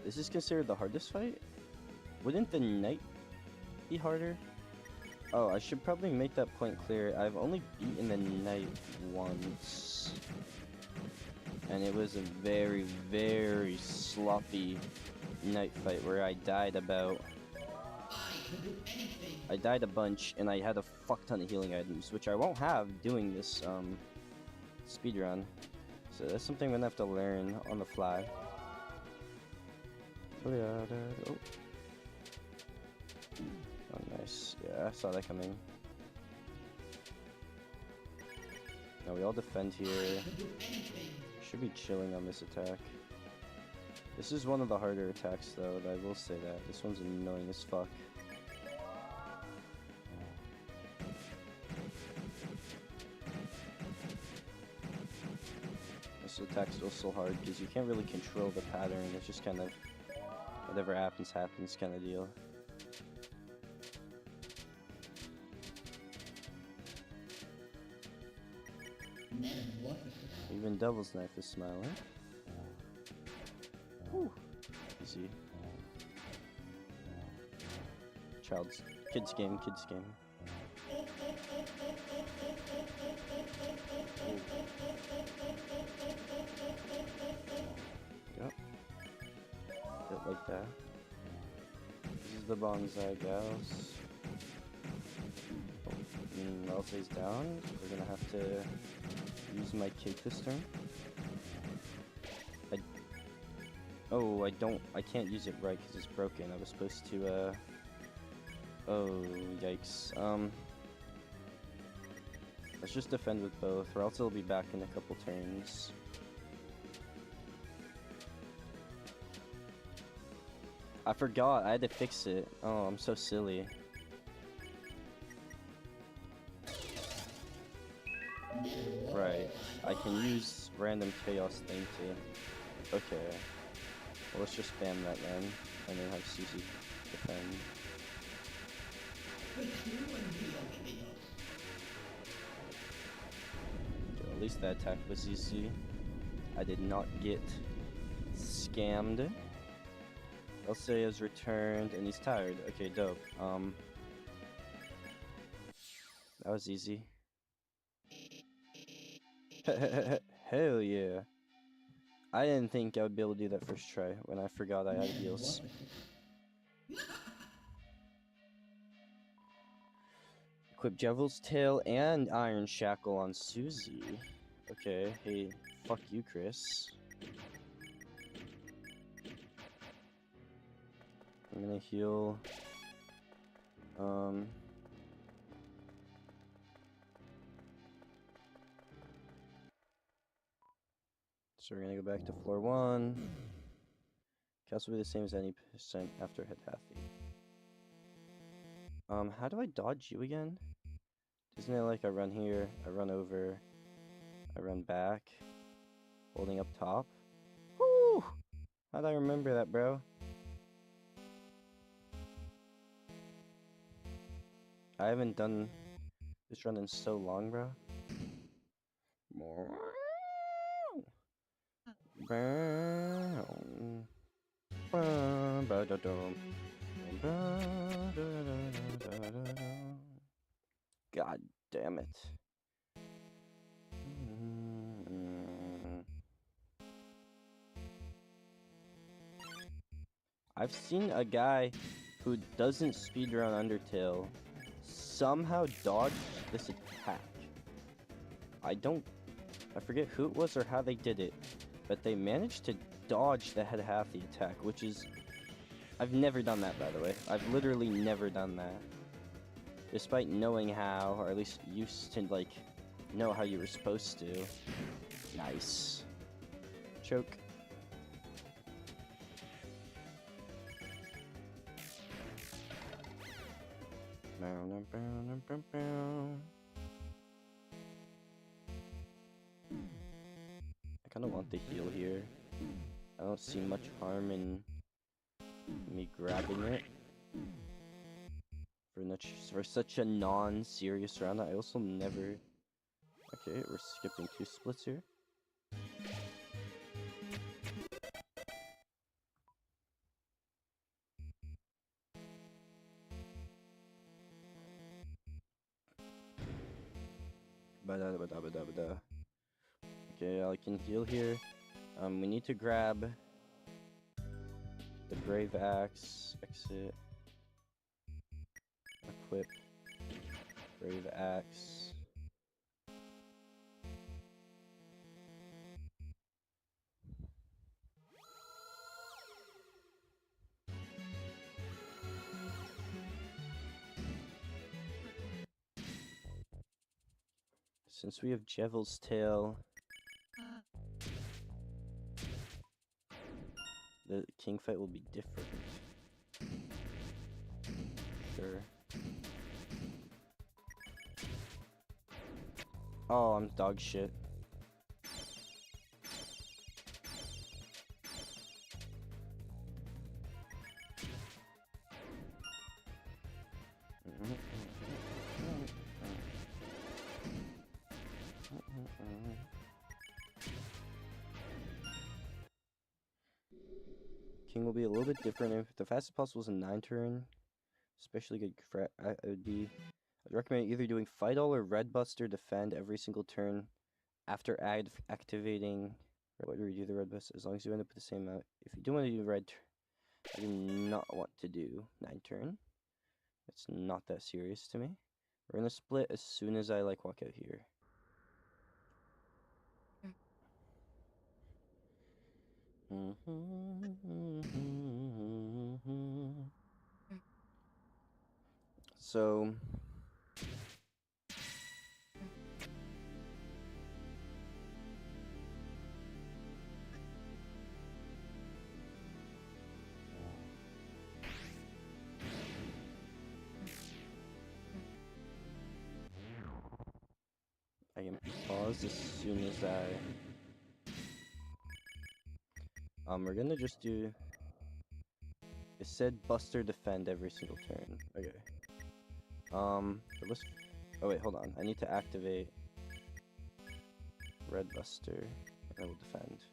Is this considered the hardest fight? Wouldn't the knight be harder? Oh, I should probably make that point clear. I've only beaten the knight once. And it was a very, very sloppy knight fight where I died about... I died a bunch and I had a fuck ton of healing items, which I won't have doing this speedrun. So that's something I'm gonna have to learn on the fly. Oh, nice. Yeah, I saw that coming. Now we all defend here. Should be chilling on this attack. This is one of the harder attacks though, I will say that. This one's annoying as fuck. This attack's also hard because you can't really control the pattern. It's just kind of whatever happens, happens kind of deal. Even Devil's Knife is smiling. Whew. Easy. Kids game. Yep. Bit like that. This is the bonsai gals. Elsie's down. We're gonna have to use my cake this turn. I can't use it right because it's broken. I was supposed to, oh, yikes. Let's just defend with both, or else it'll be back in a couple turns. I forgot, I had to fix it. Oh, I'm so silly. Right, I can use random chaos thing too. Okay. Well, let's just spam that then, and then have Susie defend. Okay, at least that attack was easy. I did not get scammed. Elsa has returned, and he's tired. Okay, dope. That was easy. Hell yeah. I didn't think I would be able to do that first try when I forgot I had heals. Equip Devil's Tail and Iron Shackle on Susie. Okay, hey, fuck you, Chris. I'm gonna heal. So we're gonna go back to floor 1. Cast will be the same as any percent after hit Hathy. How do I dodge you again? Isn't it like I run here, I run over, I run back, holding up top? Woo! How'd I remember that, bro? I haven't done this run in so long, bro. God damn it. I've seen a guy who doesn't speedrun Undertale somehow dodge this attack. I forget who it was or how they did it, but they managed to dodge the head half the attack, which is... I've never done that, by the way. I've literally never done that. Despite knowing how, or at least used to, like, know how you were supposed to. Nice. Choke. I kind of want the heal here. I don't see much harm in me grabbing it for such a non-serious round. I also never... Okay, we're skipping 2 splits here. Okay, I can heal here. We need to grab the Brave Axe, exit, equip, Brave Axe. Since we have Jevil's Tail, the king fight will be different. Sure. Oh, I'm dog shit. King will be a little bit different. If the fastest possible is a 9-turn, especially good. I'd recommend either doing Fight All or Red Buster defend every single turn after activating. What do we do the Red Buster? As long as you end up with the same amount. If you do want to do Red, I do not want to do 9-turn. It's not that serious to me. We're gonna split as soon as I walk out here. So I can pause as soon as we're gonna just do... It said Buster defend every single turn. Okay. But let's... Oh wait, hold on. I need to activate Red Buster, and I will defend.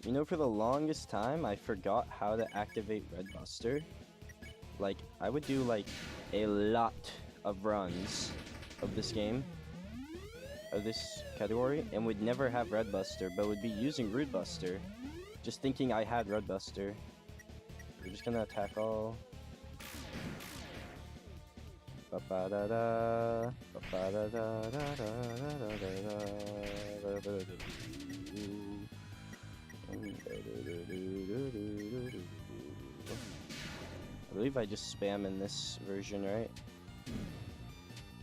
You know, for the longest time, I forgot how to activate Red Buster. Like, I would do, a lot of runs of this game, of this category, and would never have Red Buster, but would be using Rude Buster, just thinking I had Red Buster. We're just gonna attack all. I believe I just spam in this version, right?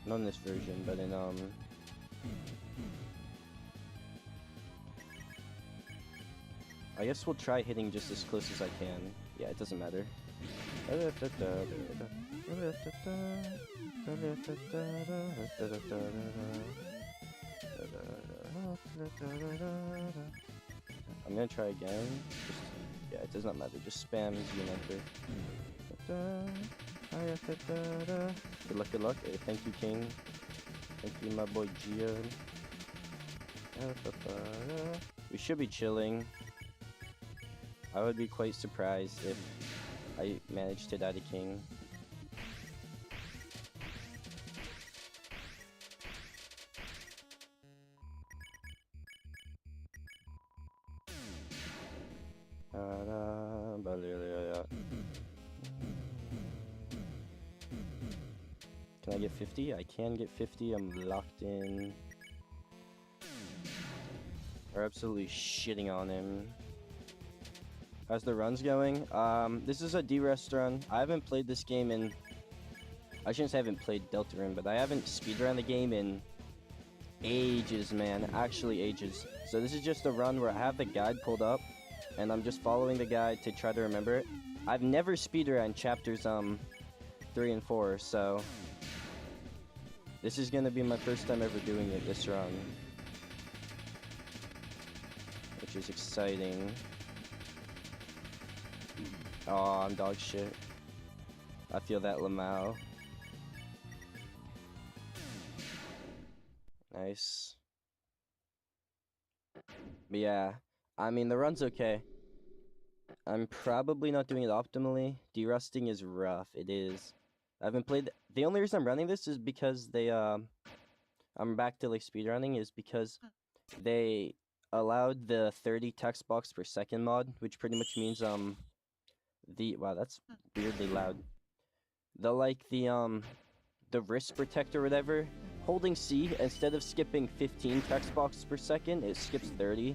Not in this version, but in I guess we'll try hitting just as close as I can. Yeah, it doesn't matter. I'm gonna try again. Yeah, it does not matter. Just spam Z enter. Good luck, good luck. Hey, thank you, King. Thank you, my boy Gio. We should be chilling. I would be quite surprised if I managed to die to King. Can I get 50? I can get 50. I'm locked in. We're absolutely shitting on him. How's the runs going? This is a D-Rest run. I haven't played this game in... I shouldn't say I haven't played Deltarune, but I haven't speedrun the game in ages, man. Actually ages. So this is just a run where I have the guide pulled up, and I'm just following the guide to try to remember it. I've never speedrun chapters 3 and 4, so this is gonna be my first time ever doing it this run, which is exciting. Oh, I'm dog shit. I feel that Lamau. Nice. But yeah, I mean, the run's okay. I'm probably not doing it optimally. Derusting is rough. It is. I haven't played... The only reason I'm running this is because they, I'm back to, like, speedrunning, is because they allowed the 30 text box per second mod, which pretty much means, wow, that's weirdly loud. The wrist protector or whatever, holding C, instead of skipping 15 text boxes per second, it skips 30.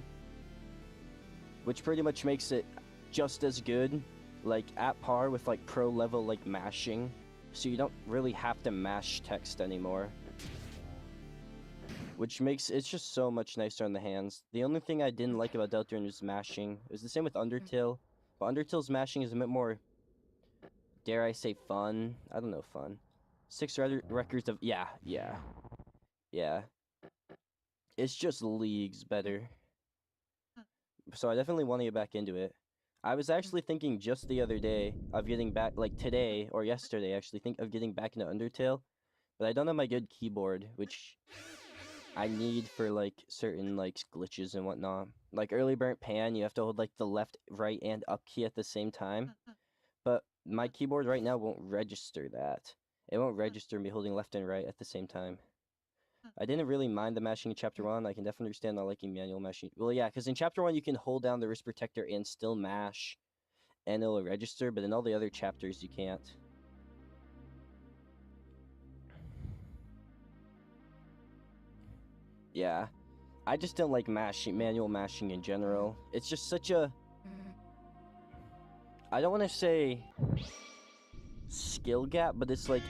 Which pretty much makes it just as good, like, at par with, like, pro level, like, mashing. So you don't really have to mash text anymore. Which makes it's just so much nicer on the hands. The only thing I didn't like about Deltarune was mashing. It was the same with Undertale. But Undertale's mashing is a bit more, dare I say, fun? I don't know, fun. 6 records of... Yeah. It's just leagues better. So I definitely want to get back into it. I was actually thinking just the other day of getting back, like today or yesterday, actually think of getting back into Undertale. But I don't have my good keyboard, which I need for, like, certain, like, glitches and whatnot. Like, early burnt pan, you have to hold, like, the left, right, and up key at the same time. But my keyboard right now won't register that. It won't register me holding left and right at the same time. I didn't really mind the mashing in Chapter 1. I can definitely understand not liking manual mashing. Well, yeah, because in Chapter 1, you can hold down the wrist protector and still mash, and it'll register, but in all the other chapters, you can't. Yeah. I just don't like manual mashing in general. It's just such a... I don't want to say skill gap, but it's like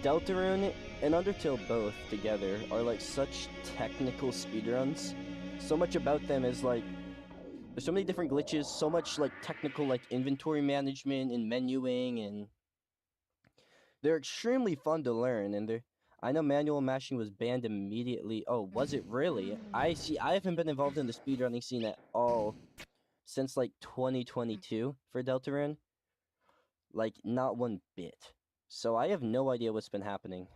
Deltarune and Undertale both together are like such technical speedruns. So much about them is like, there's so many different glitches, so much like technical like inventory management and menuing, and they're extremely fun to learn. And I know manual mashing was banned immediately. Oh, was it really? I haven't been involved in the speedrunning scene at all since like 2022 for Deltarune. Like, not one bit. So I have no idea what's been happening.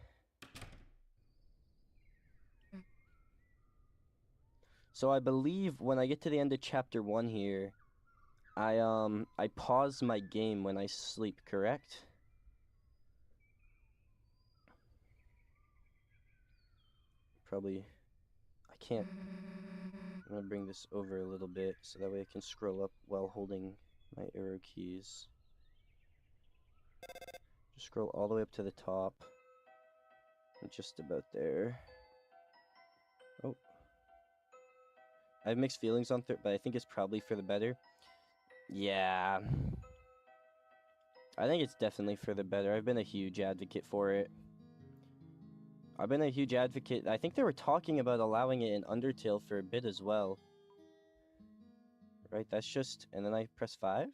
So I believe when I get to the end of chapter 1 here, I pause my game when I sleep, correct? Probably, I can't. I'm gonna bring this over a little bit so that way I can scroll up while holding my arrow keys. Just scroll all the way up to the top. Just about there. Oh. I have mixed feelings on but I think it's probably for the better. Yeah. I think it's definitely for the better. I've been a huge advocate for it. I've been a huge advocate. I think they were talking about allowing it in Undertale for a bit as well. Right, that's just... And then I press 5?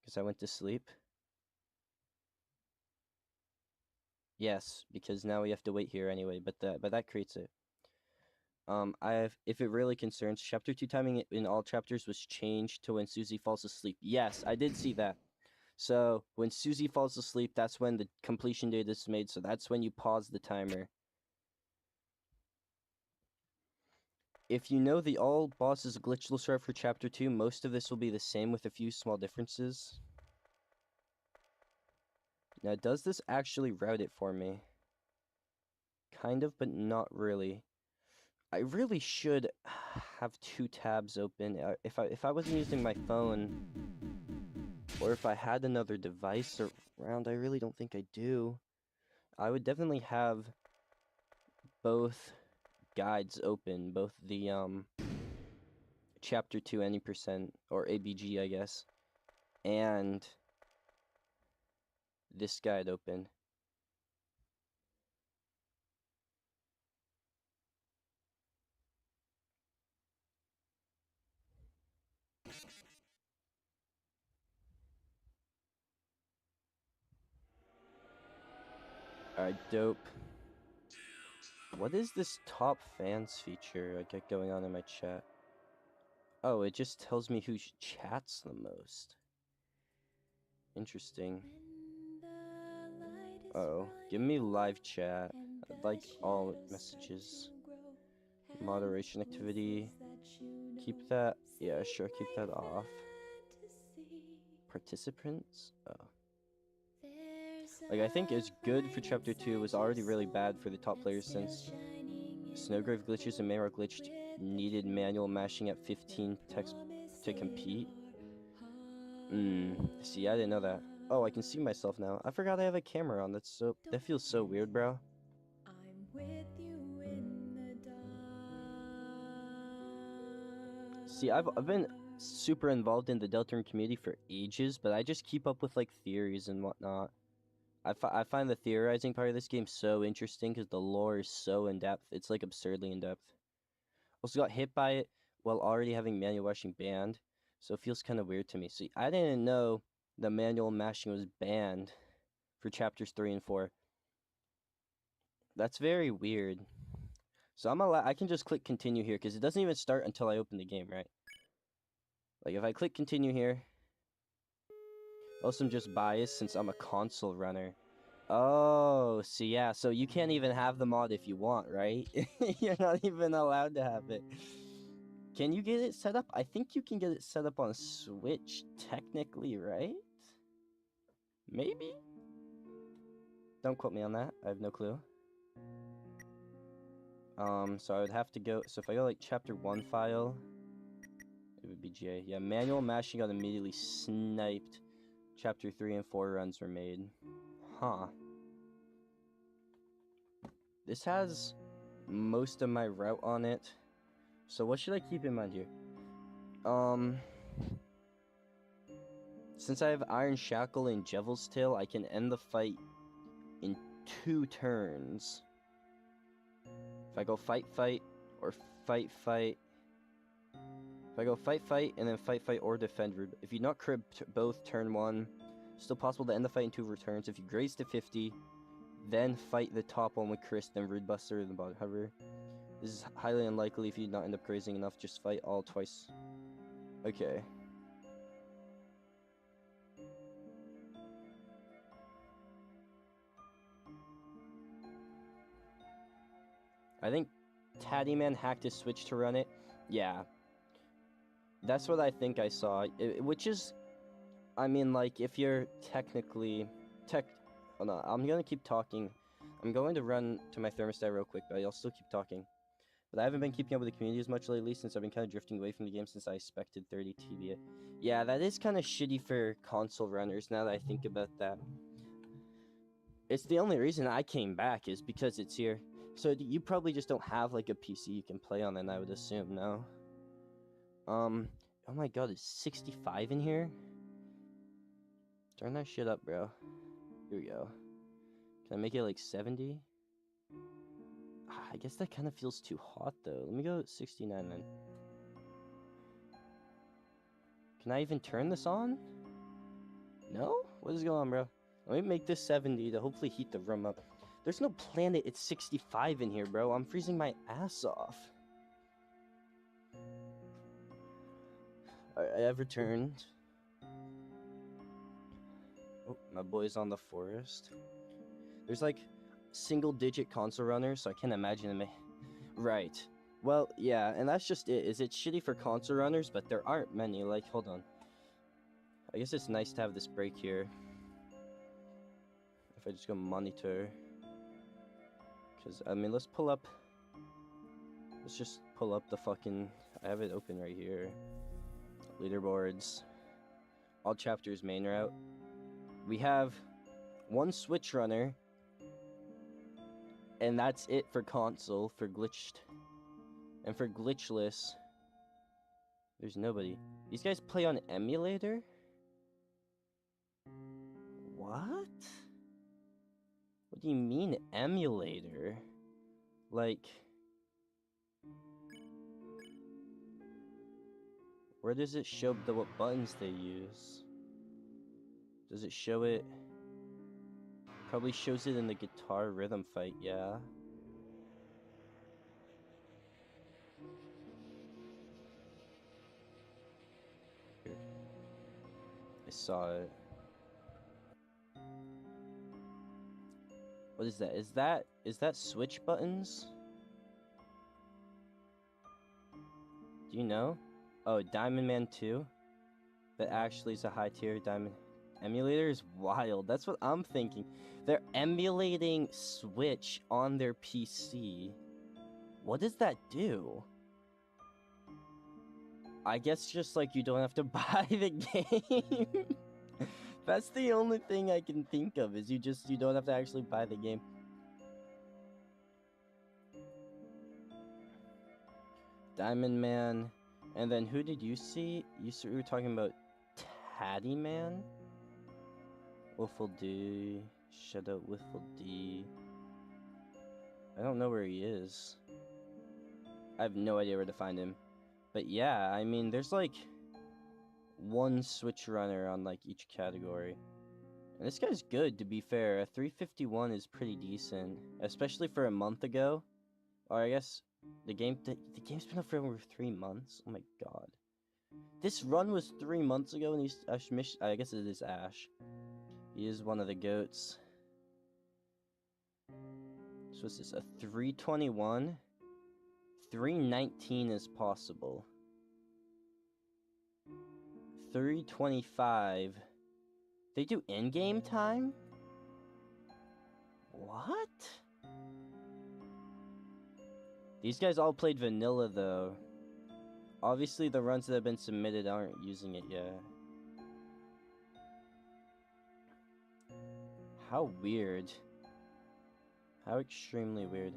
Because I went to sleep. Yes, because now we have to wait here anyway, but that creates it. If it really concerns, chapter 2 timing in all chapters was changed to when Susie falls asleep. Yes, I did see that. So, when Susie falls asleep, that's when the completion date is made, so that's when you pause the timer. If you know the all bosses glitchless route for chapter 2, most of this will be the same with a few small differences. Now, does this actually route it for me? Kind of, but not really. I really should have 2 tabs open. If I wasn't using my phone, or if I had another device around, I really don't think I do. I would definitely have both guides open, both the chapter 2 any percent, or ABG, I guess, and this guide open. Alright, dope. What is this top fans feature I get going on in my chat? Oh, it just tells me who chats the most. Interesting. Oh, give me live chat. I'd like all messages. Moderation activity. Keep that. Yeah, sure, keep that off. Participants? Oh. Like, I think it's good for Chapter 2. It was already really bad for the top players since Snowgrave glitches and Mayrock glitched needed manual mashing at 15 text to compete. See, I didn't know that. Oh, I can see myself now. I forgot I have a camera on. That feels so weird, bro. I'm with you in the dark. See, I've been super involved in the Deltarune community for ages, but I just keep up with like theories and whatnot. I find the theorizing part of this game so interesting because the lore is so in depth. It's like absurdly in depth. Also got hit by it while already having manual mashing banned, so it feels kind of weird to me. See, I didn't know the manual mashing was banned for chapters 3 and 4. That's very weird. So I can just click continue here because it doesn't even start until I open the game, right? Like if I click continue here, also I'm just biased since I'm a console runner. Oh, see, yeah, so you can't even have the mod if you want, right? You're not even allowed to have it. Can you get it set up? I think you can get it set up on Switch, technically, right? Maybe? Don't quote me on that. I have no clue. So I would have to go... So if I go, like, Chapter 1 file, it would be J. Yeah, manual mashing got immediately sniped. Chapter 3 and 4 runs were made. Huh. This has most of my route on it. So what should I keep in mind here? Since I have Iron Shackle and Devil's Tail, I can end the fight in 2 turns. If I go fight, or fight, if I go fight, and then fight, or defend, if you not crib both turn 1, still possible to end the fight in 2 returns. If you graze to 50, then fight the top one with Chris, then Rude Buster, and the bottom. However, this is highly unlikely if you not end up grazing enough. Just fight all twice. Okay. I think Taddyman hacked his Switch to run it. Yeah. That's what I think I saw. Which is, I mean, like, if you're technically... Hold on, I'm gonna keep talking. I'm going to run to my thermostat real quick, but I'll still keep talking. But I haven't been keeping up with the community as much lately since I've been kind of drifting away from the game since I expected 30 TB. Yeah, that is kind of shitty for console runners now that I think about that. It's the only reason I came back is because it's here. So you probably just don't have like a PC you can play on, then I would assume, no? Oh my god, is 65 in here? Turn that shit up, bro. Here we go. Can I make it like 70? I guess that kind of feels too hot though. Let me go 69 then. Can I even turn this on? No? What is going on, bro? Let me make this 70 to hopefully heat the room up. There's no planet it's 65 in here, bro. I'm freezing my ass off. Alright, I have returned. Oh, my boy's on the forest. There's like single-digit console runners, so I can't imagine them. Right. Well, yeah, and that's just it. Is it shitty for console runners? But there aren't many. Like, hold on. I guess it's nice to have this break here. If I just go monitor. Because, I mean, let's pull up. Let's just pull up the fucking... I have it open right here. Leaderboards. All chapters main route. We have one Switch runner. And that's it for console, for glitched. And for glitchless, there's nobody. These guys play on emulator? What? What do you mean emulator? Like... Where does it show what buttons they use? Does it show it? Probably shows it in the guitar rhythm fight, yeah. Here. I saw it. What is that? Is that switch buttons? Do you know? Oh, Diamond Man 2? That actually is a high tier Diamond emulator is wild. That's what I'm thinking. They're emulating Switch on their PC. What does that do? I guess just like you don't have to buy the game. That's the only thing I can think of, is you don't have to actually buy the game. Diamond Man. And then who did you see? You were talking about Taddy Man? Wiffle D. Shadow Wiffle D. I don't know where he is. I have no idea where to find him. But yeah, I mean, there's like one Switch runner on like each category. And this guy's good, to be fair. A 351 is pretty decent, especially for a month ago. Or I guess the game's been up for over 3 months. Oh my god. This run was 3 months ago, and he's I guess it is Ash. He is one of the goats. So what's this? A 321? 319 is possible. 325. They do in-game time? What? These guys all played vanilla, though. Obviously, the runs that have been submitted aren't using it yet. How weird. How extremely weird.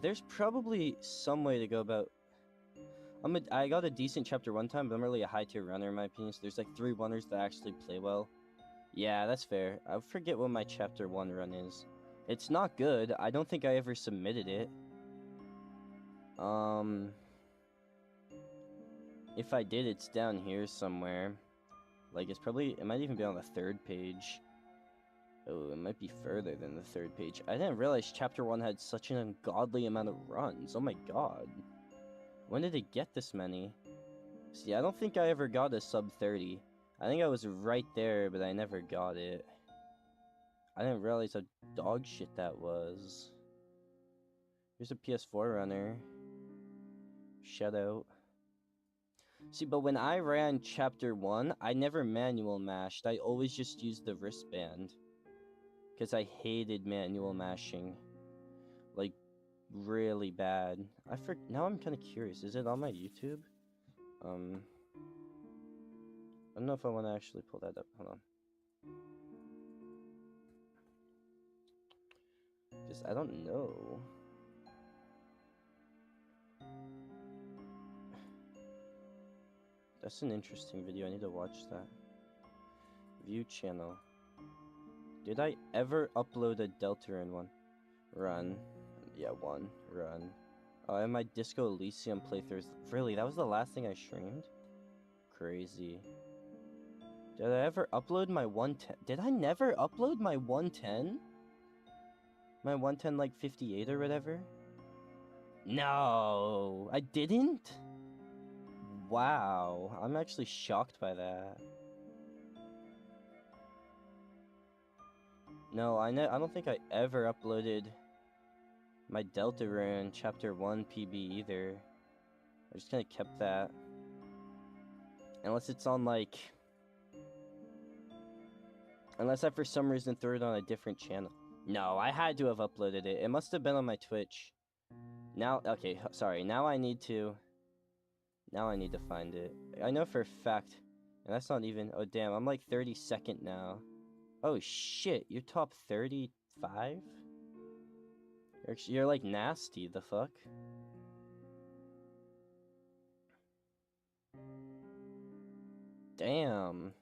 There's probably some way to go about... I got a decent chapter 1 time, but I'm really a high tier runner in my opinion, so there's like 3 runners that actually play well. Yeah, that's fair. I forget what my chapter 1 run is. It's not good. I don't think I ever submitted it. If I did, it's down here somewhere. Like, it might even be on the 3rd page. Oh, it might be further than the 3rd page. I didn't realize chapter 1 had such an ungodly amount of runs. Oh my god. When did it get this many? See, I don't think I ever got a sub 30. I think I was right there, but I never got it. I didn't realize how dog shit that was. Here's a PS4 runner. Shout out. See, but when I ran chapter 1, I never manual mashed. I always just used the wristband. Because I hated manual mashing. Like, really bad. Now I'm kind of curious. Is it on my YouTube? I don't know if I want to actually pull that up. Hold on. Because I don't know. That's an interesting video. I need to watch that. View channel. Did I ever upload a Deltarune one? Run. Yeah, one. Run. Oh, and my Disco Elysium playthroughs. Really? That was the last thing I streamed? Crazy. Did I ever upload my 110? Did I never upload my 110? My 110 like 58 or whatever? No, I didn't? Wow, I'm actually shocked by that. No, I don't think I ever uploaded my Deltarune Chapter 1 PB either. I just kind of kept that. Unless it's on like... Unless I for some reason threw it on a different channel. No, I had to have uploaded it. It must have been on my Twitch. Now, okay, sorry. Now I need to find it. I know for a fact. And that's not even... Oh, damn. I'm like 32nd now. Oh, shit. You're top 35? You're like nasty. The fuck? Damn.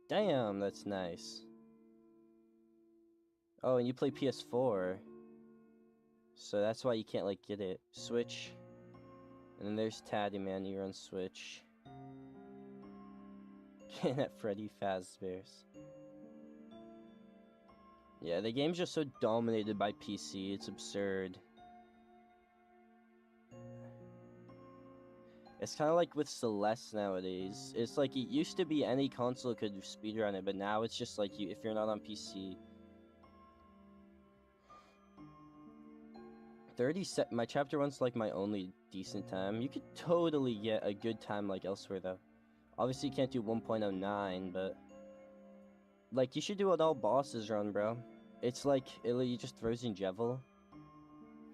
Damn, that's nice. Oh, and you play PS4. So that's why you can't, like, get it. Switch. And then there's Taddy Man, you run Switch. Getting at Freddy Fazbear's. Yeah, the game's just so dominated by PC, it's absurd. It's kind of like with Celeste nowadays. It's like it used to be any console could speedrun it, but now it's just like if you're not on PC. my chapter 1's like my only decent time. You could totally get a good time like elsewhere though. Obviously you can't do 1.09, but like you should do an all bosses run, bro. It's like it just throws in Jevil.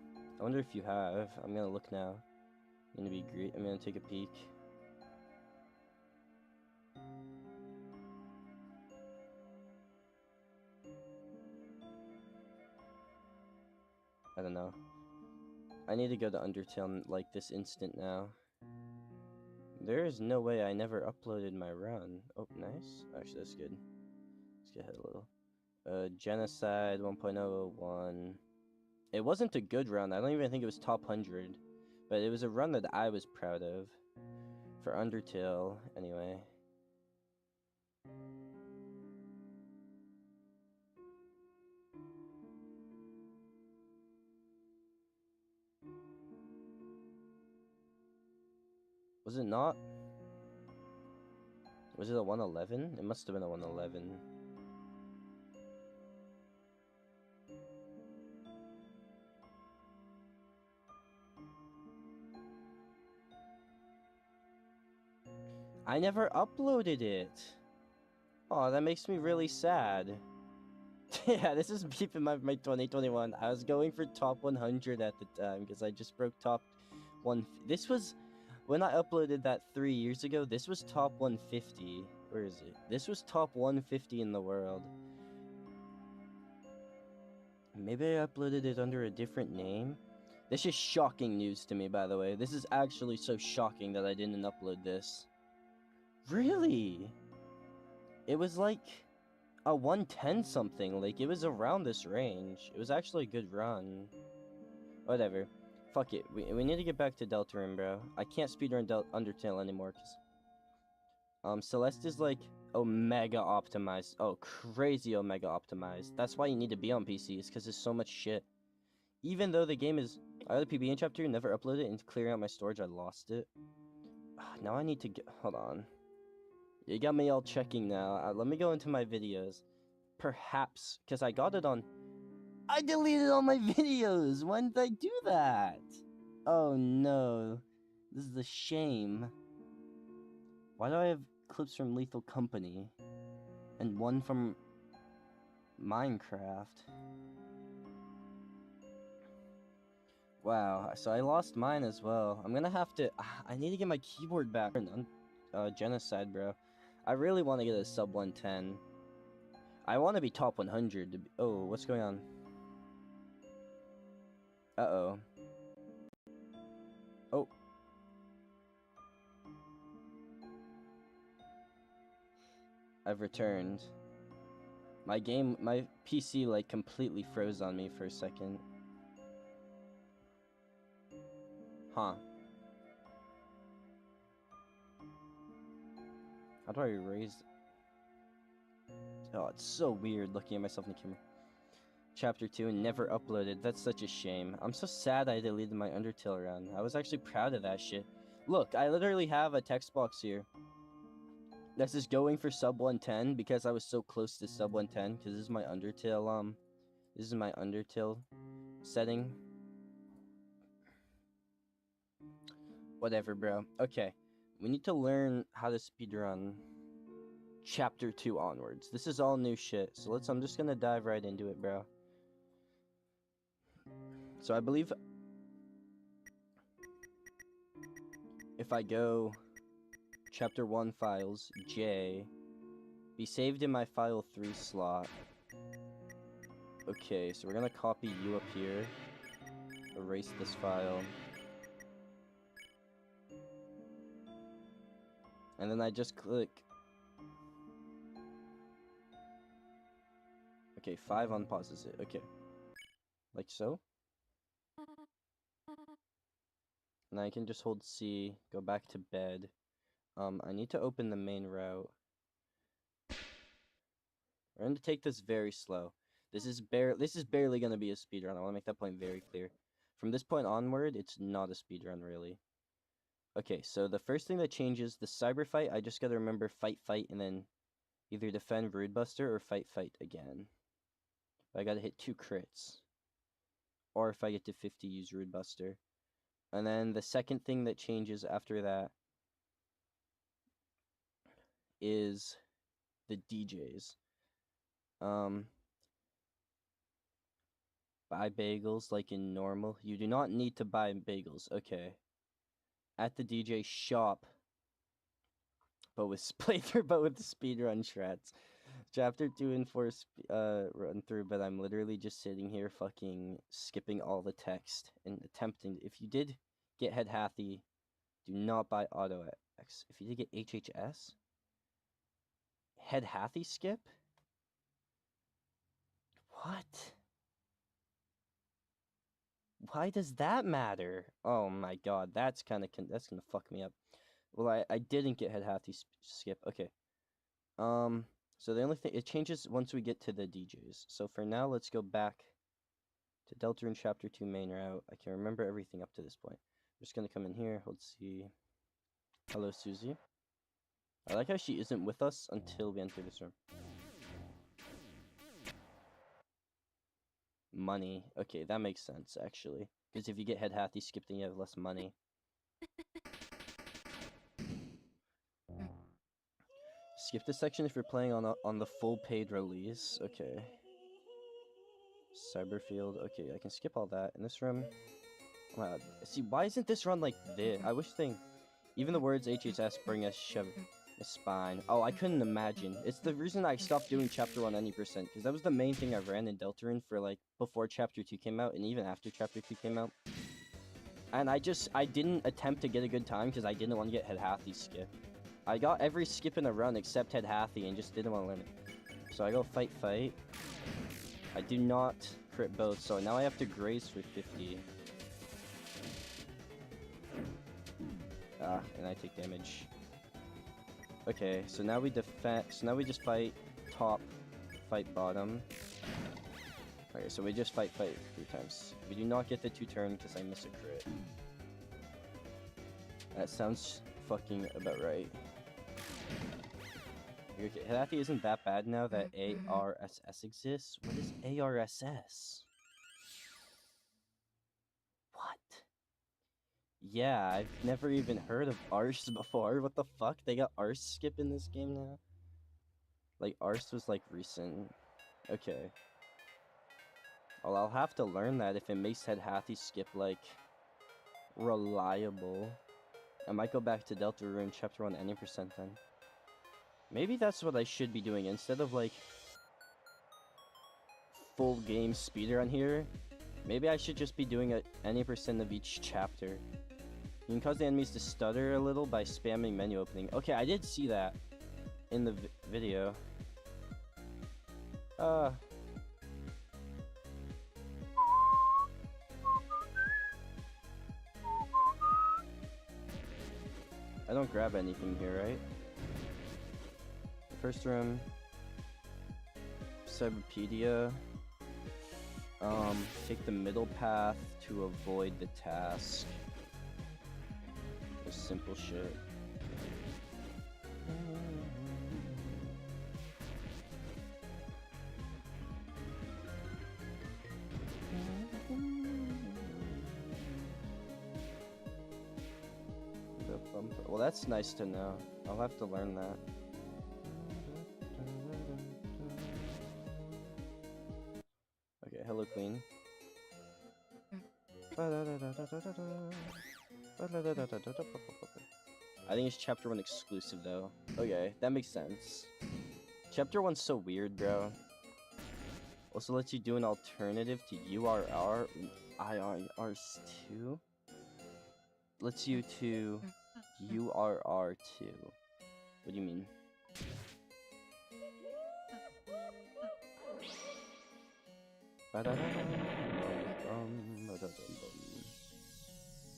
I wonder if you have. I'm gonna look now. I'm gonna take a peek. I don't know. I need to go to Undertale like this instant now. There is no way I never uploaded my run. Oh, nice. Actually, that's good. Let's get ahead a little. Genocide 1.001. It wasn't a good run. I don't even think it was top 100. But it was a run that I was proud of. For Undertale, anyway. Was it not? Was it a 111? It must have been a 111. I never uploaded it. Oh, that makes me really sad. Yeah, this is keeping my 2021. I was going for top 100 at the time because I just broke top 1. This was when I uploaded that 3 years ago. This was top 150. Where is it? This was top 150 in the world. Maybe I uploaded it under a different name. This is shocking news to me, by the way. This is actually so shocking that I didn't upload this. Really? It was like a 110 something. Like, it was around this range. It was actually a good run. Whatever. Fuck it. We need to get back to Deltarune, bro. I can't speedrun Undertale anymore, because... Celeste is, like, Omega optimized. Oh, crazy Omega optimized. That's why you need to be on PCs, because there's so much shit. Even though the game is... I had a PB in chapter 2, never uploaded it, and clearing out my storage, I lost it. Now I need to get... Hold on. You got me all checking now. Let me go into my videos. Perhaps, because I got it on... I deleted all my videos! When did I do that? Oh no. This is a shame. Why do I have clips from Lethal Company? And one from... Minecraft? Wow, so I lost mine as well. I'm gonna have to... I need to get my keyboard back. Genocide, bro. I really want to get a sub 110. I want to be top 100. Oh, what's going on? Uh-oh. Oh. I've returned. My PC, like, completely froze on me for a second. Huh. How do I erase... Oh, it's so weird looking at myself in the camera. Chapter 2 and never uploaded. That's such a shame. I'm so sad I deleted my Undertale run. I was actually proud of that shit. Look, I literally have a text box here. This is going for sub 110 because I was so close to sub 110 because this is my Undertale, this is my Undertale setting. Whatever, bro. Okay. We need to learn how to speedrun chapter 2 onwards. This is all new shit. So I'm just gonna dive right into it, bro. So I believe if I go chapter 1 files, J, be saved in my file 3 slot. Okay, so we're gonna copy you up here. Erase this file. And then I just click. Okay, 5 unpauses it. Okay. Like so. And I can just hold C, go back to bed. I need to open the main route. We're going to take this very slow. This is barely gonna be a speedrun. I want to make that point very clear. From this point onward, it's not a speedrun really. Okay, so the first thing that changes, the cyber fight, I just gotta remember fight, and then either defend Rude Buster or fight again. I gotta hit 2 crits. Or if I get to 50, use Rude Buster. And then the second thing that changes after that is the DJs. Buy bagels like in normal. You do not need to buy bagels. Okay. At the DJ shop. But with playthrough, but with the speedrun shreds. Chapter 2 and 4 run through, but I'm literally just sitting here fucking skipping all the text and attempting. If you did get Head Hathy, do not buy Auto X. If you did get HHS, Head Hathy skip? What? Why does that matter? Oh my god, that's gonna fuck me up. Well, I didn't get Head Hathy skip. Okay. So the only thing, it changes once we get to the DJs. So for now, let's go back to Deltarune Chapter 2 main route. I can remember everything up to this point. I'm just gonna come in here. Let's see. Hello, Susie. I like how she isn't with us until we enter this room. Money. Okay, that makes sense, actually. Because if you get Head Hathy skipped, then you have less money. Skip this section if you're playing on the full paid release. Okay. Cyberfield. Okay, I can skip all that. In this room. See, why isn't this run like this? I wish even the words HHS bring a shove a spine. Oh, I couldn't imagine. It's the reason I stopped doing Chapter 1 any percent, because that was the main thing I ran in Deltarune for like before Chapter 2 came out and even after Chapter 2 came out. And I didn't attempt to get a good time because I didn't want to get Head Hathy skip. I got every skip in a run except Head Hathy and just didn't want to limit. So I go fight. I do not crit both, so now I have to graze for 50. And I take damage. Okay, so now we defend. So now we just fight top, fight bottom. Okay, so we just fight 3 times. We do not get the 2 turn because I miss a crit. That sounds fucking about right. Okay, Hathy isn't that bad now that ARSS exists. What is ARSS? What? Yeah, I've never even heard of Arse before. What the fuck? They got Arse skip in this game now? Like, Arse was like recent. Okay. Well, I'll have to learn that if it makes Head Hathy skip, like, reliable. I might go back to Deltarune Chapter 1 any percent then. Maybe that's what I should be doing instead of like full game speedrun here. Maybe I should just be doing any percent of each chapter. You can cause the enemies to stutter a little by spamming menu opening. Okay, I did see that in the video. I don't grab anything here, right? First room, Cyberpedia. Take the middle path to avoid the task. Just simple shit. Well, that's nice to know. I'll have to learn that. Okay, hello Queen. I think it's Chapter 1 exclusive though. Okay, that makes sense. Chapter 1's so weird, bro. Also lets you do an alternative to URR IRR2. Lets you to URR2. What do you mean?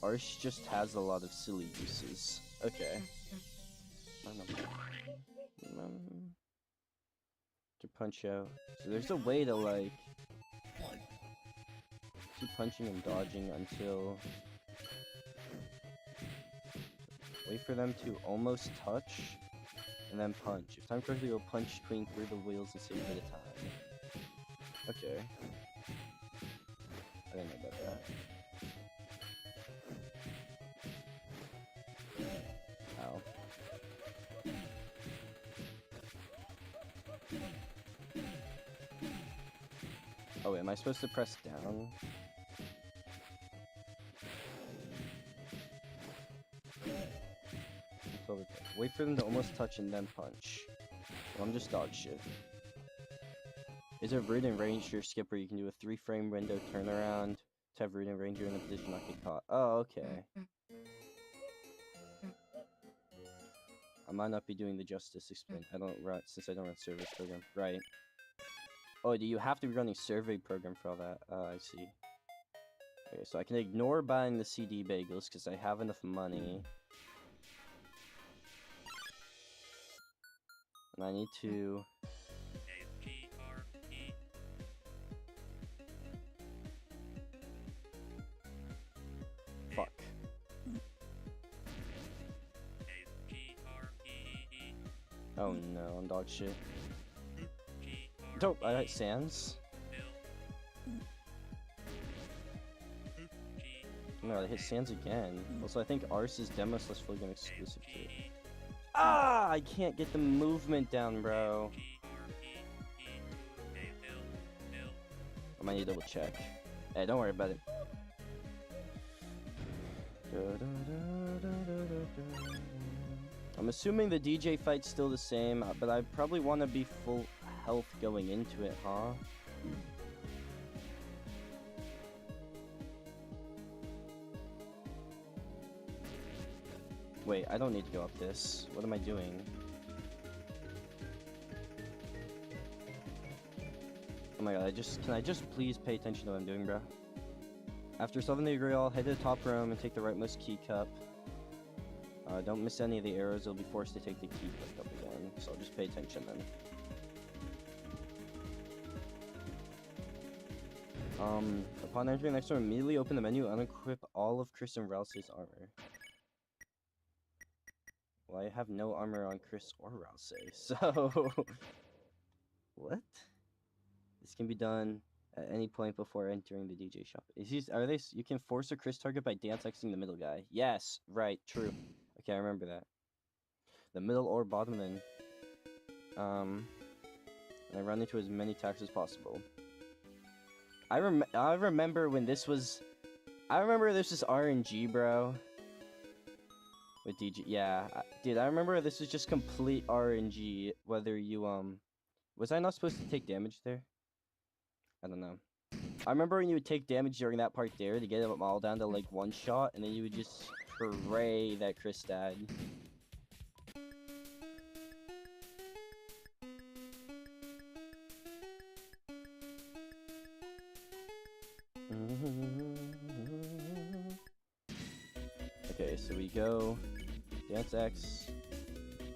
Arsh just has a lot of silly uses. Okay. To punch out. So there's a way to like keep punching and dodging until wait for them to almost touch and then punch. If time correctly, you'll punch Queen through the wheels and save a bit of time. Okay. I didn't know about that. Ow. Oh wait, am I supposed to press down? Wait for them to almost touch and then punch. Well, I'm just dog shit. Is there root and ranger skip where you can do a 3-frame window turnaround to have root and ranger in a position not get caught? Oh, okay. I might not be doing the justice explain. I don't run since I don't run service program. Right. Oh, do you have to be running survey program for all that? I see. Okay, so I can ignore buying the CD bagels because I have enough money. And I need to... Fuck. Oh no, I'm dog shit. Dope, I hit Sans. No, I hit Sans again. Also, I think Ars's demo slash full game exclusive to it. Ah, I can't get the movement down, bro. I might need to double check. Hey, don't worry about it. I'm assuming the DJ fight's still the same, but I probably want to be full health going into it, huh? Wait, I don't need to go up this. What am I doing? Oh my god, can I just please pay attention to what I'm doing, bro? After solving the grill, head to the top room and take the rightmost key cup. Don't miss any of the arrows, you'll be forced to take the key cup again. So I'll just pay attention then. Upon entering the next room, immediately open the menu and unequip all of Chris and Rousey's armor. Well, I have no armor on Chris or Rousey, so... What? This can be done at any point before entering the DJ shop. You can force a Chris target by dance Xing the middle guy. Yes, right, true. Okay, I remember that. The middle or bottom then. And I run into as many attacks as possible. I remember when this was... I remember this was RNG, bro. With DJ, yeah. Dude, I remember this was just complete RNG, whether you, Was I not supposed to take damage there? I don't know. I remember when you would take damage during that part there to get them all down to, like, 1 shot, and then you would just pray that Chris died. Okay, so we go dance X,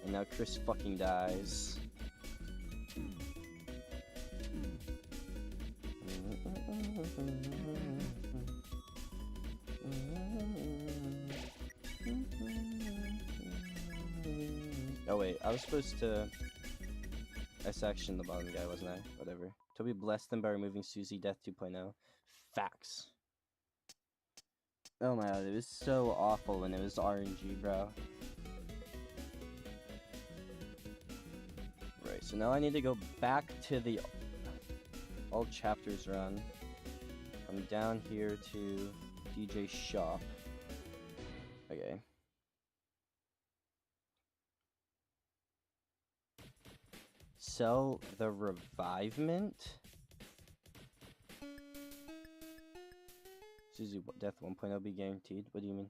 and now Chris fucking dies. Oh wait, I was supposed to S-action the bottom guy, wasn't I? Whatever. Toby blessed them by removing Susie Death 2.0. Facts. Oh my god, it was so awful when it was RNG, bro. Right, so now I need to go back to the all chapters run. Come down here to DJ shop. Okay. Sell the revivement? Susie Death 1.0 be guaranteed. What do you mean?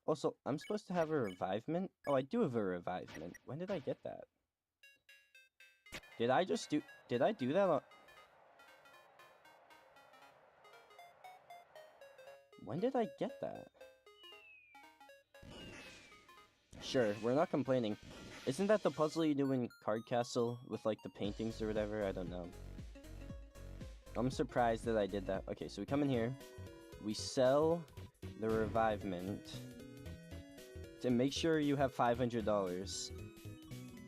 Also, I'm supposed to have a revivement? Oh, I do have a revivement. When did I get that? Did I do that on... When did I get that? Sure, we're not complaining. Isn't that the puzzle you do in Card Castle with like the paintings or whatever? I don't know. I'm surprised that I did that. Okay, so we come in here. We sell the revivement. To make sure you have $500.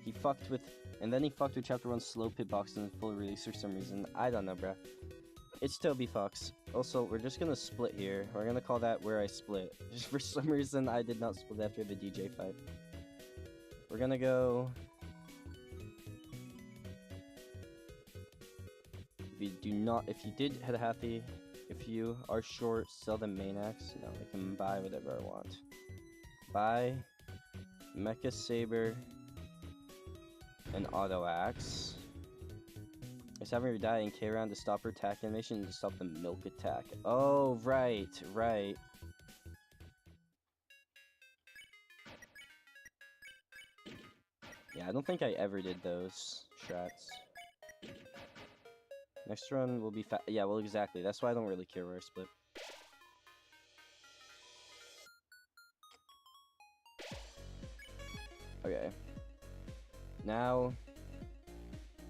He fucked with... And then he fucked with Chapter 1's slow pit box in full release for some reason. I don't know, bruh. It's Toby Fox. Also, we're just gonna split here. We're gonna call that where I split. Just for some reason, I did not split after the DJ fight. We're gonna go... If you did head happy, if you are short, sell the main axe. No, I can buy whatever I want. Buy Mecha Saber and Auto Axe. It's having her die in K round to stop her attack animation and to stop the milk attack. Oh, right, right. Yeah, I don't think I ever did those strats. Next run will be yeah, well, exactly. That's why I don't really care where I split. Okay. Now,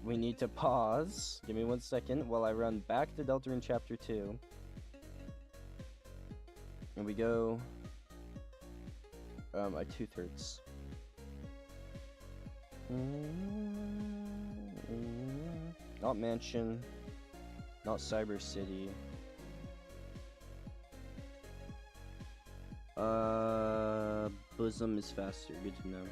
we need to pause. Give me 1 second while I run back to Deltarune Chapter 2. And we go... my 2/3. Not Mansion. Not Cyber City. Bosom is faster. Good to know.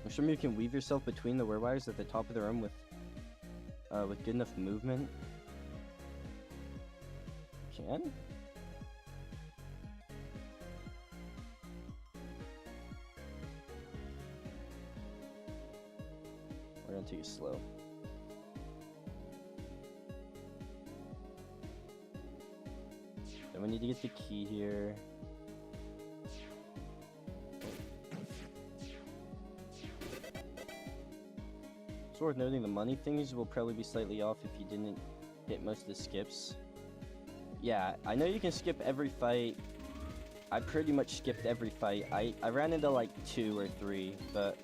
I'm sure you can weave yourself between the wear wires at the top of the room with good enough movement. You can? We're gonna take it slow. Then we need to get the key here. It's worth noting the money things will probably be slightly off if you didn't hit most of the skips. Yeah, I know you can skip every fight. I pretty much skipped every fight. I ran into like 2 or 3, but...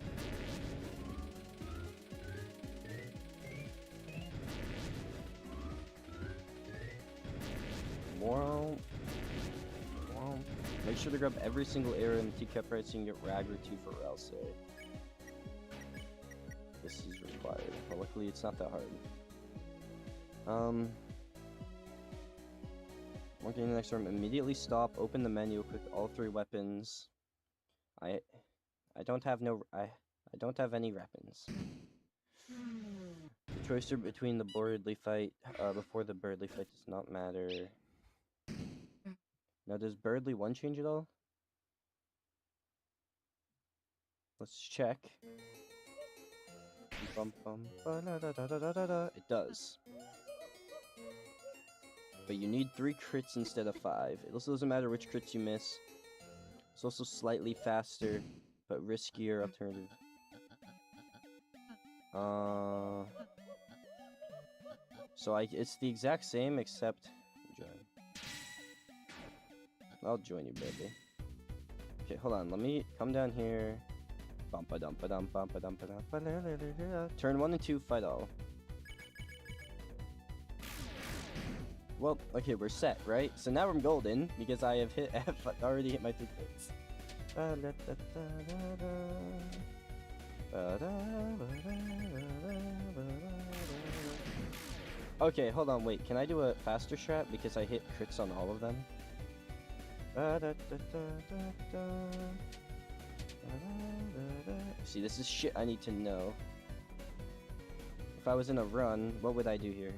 Make sure to grab every single arrow in the teacup right so you can get rag or 2 for Ralse. This is required, but luckily it's not that hard. Working in the next room, immediately stop, open the menu, click all 3 weapons. I don't have any weapons. The choice between the Birdly fight, before the Birdly fight does not matter. Now, does Birdly 1 change at all? Let's check. It does. But you need 3 crits instead of 5. It also doesn't matter which crits you miss. It's also slightly faster, but riskier alternative. So it's the exact same except join. I'll join you, baby. Okay, hold on. Let me come down here. Turn 1 and 2, fight all. Well, okay, we're set, right? So now I'm golden because I have already hit my 3 crits. Okay, hold on, wait. Can I do a faster strat because I hit crits on all of them? See, this is shit I need to know. If I was in a run, what would I do here?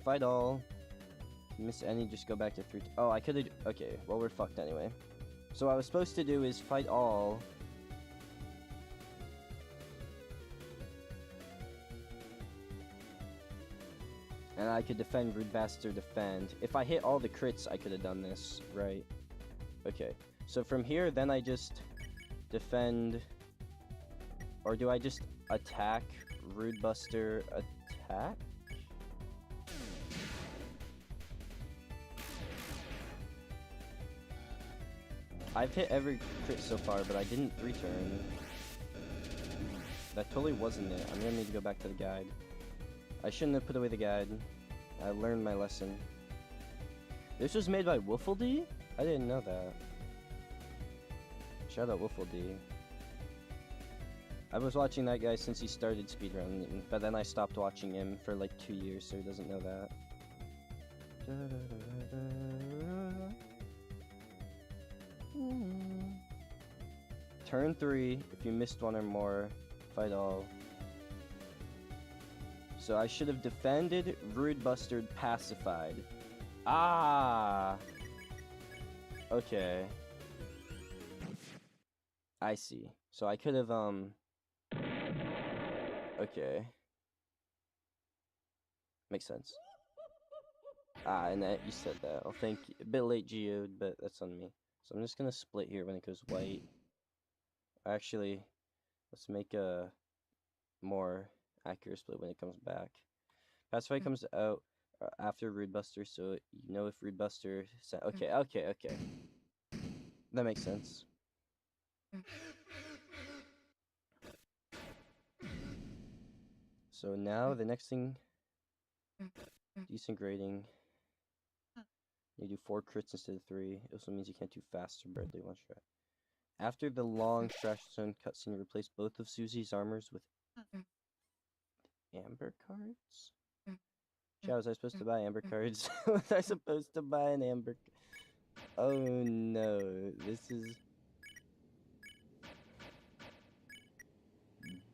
Fight all. Miss any, just go back to 3. Oh, I could've... Okay, well, we're fucked anyway. So what I was supposed to do is fight all. And I could defend, Rude Bastard, defend. If I hit all the crits, I could have done this, right? Okay. So from here, then I just defend... Or do I just attack, Rude Buster, attack? I've hit every crit so far, but I didn't return. That totally wasn't it. I'm gonna need to go back to the guide. I shouldn't have put away the guide. I learned my lesson. This was made by Woofledy? I didn't know that. Shout out Woofledy. I was watching that guy since he started speedrunning, but then I stopped watching him for like 2 years, so he doesn't know that. Turn 3, if you missed one or more, fight all. So I should have defended, rude bustered, pacified. Ah! Okay. I see. So I could have, okay. Makes sense. Ah, and that, you said that. Oh, thank you. A bit late, geode, but that's on me. So I'm just gonna split here when it goes white. Actually, let's make a more accurate split when it comes back. Pacify comes out after Rude Buster, so you know if Rude Buster... Okay, okay. That makes sense. So now the next thing... Decent grading. You do 4 crits instead of 3. It also means you can't do faster Bradley one shot. After the long trash zone cutscene, replace both of Susie's armors with amber cards? Chad, was I supposed to buy amber cards? Was I supposed to buy an amber... Oh no, this is...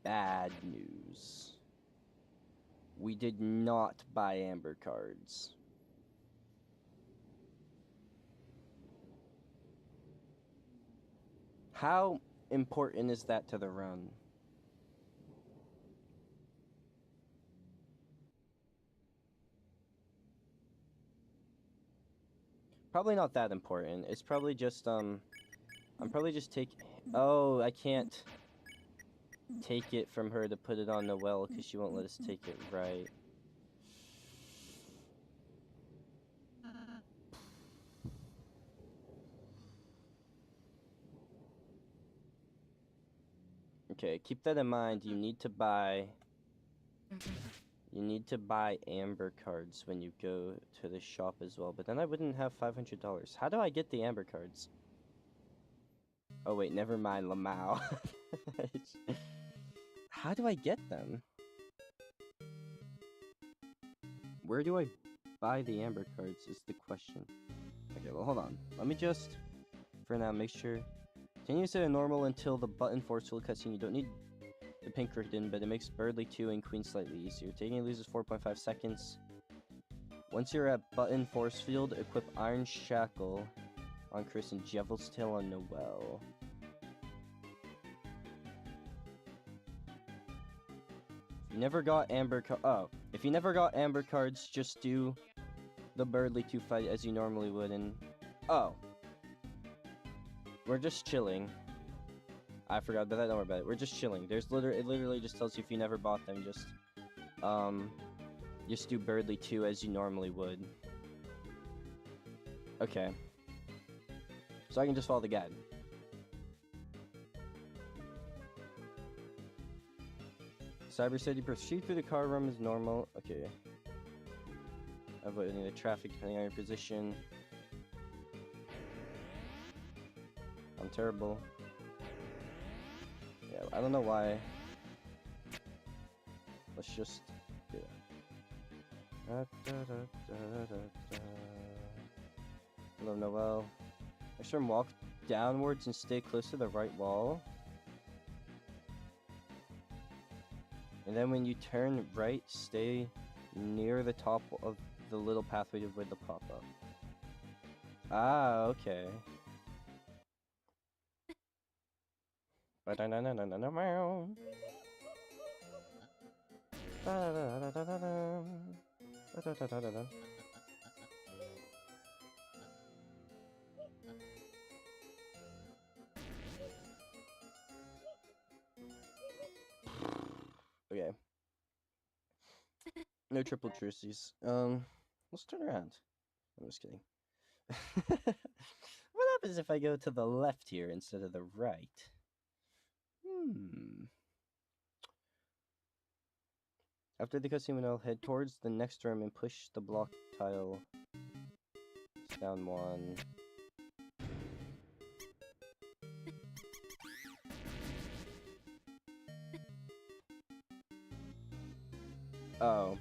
bad news. We did not buy amber cards. How important is that to the run? Probably not that important. It's probably just, I'm probably just oh, I can't take it from her to put it on Noelle because she won't let us take it right. Okay, keep that in mind. You need to buy amber cards when you go to the shop as well, but then I wouldn't have $500. How do I get the amber cards? Oh wait, never mind, Lamau. How do I get them? Where do I buy the amber cards is the question. Okay, well hold on. Let me just, for now, make sure. Continue to set a normal until the button forceful cutscene. You don't need the pink curtain, but it makes Birdly 2 and Queen slightly easier. Taking it loses 4.5 seconds. Once you're at button force field, equip Iron Shackle on Chris and Devil's Tail on Noelle. If you never got amber if you never got amber cards, just do the Birdly 2 fight as you normally would, and we're just chilling. I forgot about that. Don't worry about it. We're just chilling. It literally just tells you if you never bought them, just do Birdly 2 as you normally would. Okay. So I can just follow the guide. Cyber said you proceed through the car room as normal. Okay. Avoiding the traffic depending on your position. I'm terrible. Yeah, I don't know why. Let's just do that. Hello, Noelle. Make sure and walk downwards and stay close to the right wall. And then when you turn right, stay near the top of the little pathway to avoid the pop-up. Ah, okay. Okay. No triple truces. Let's turn around. I'm just kidding. What happens if I go to the left here instead of the right? After the cutscene, I'll head towards the next room and push the block tile. It's down one. Oh.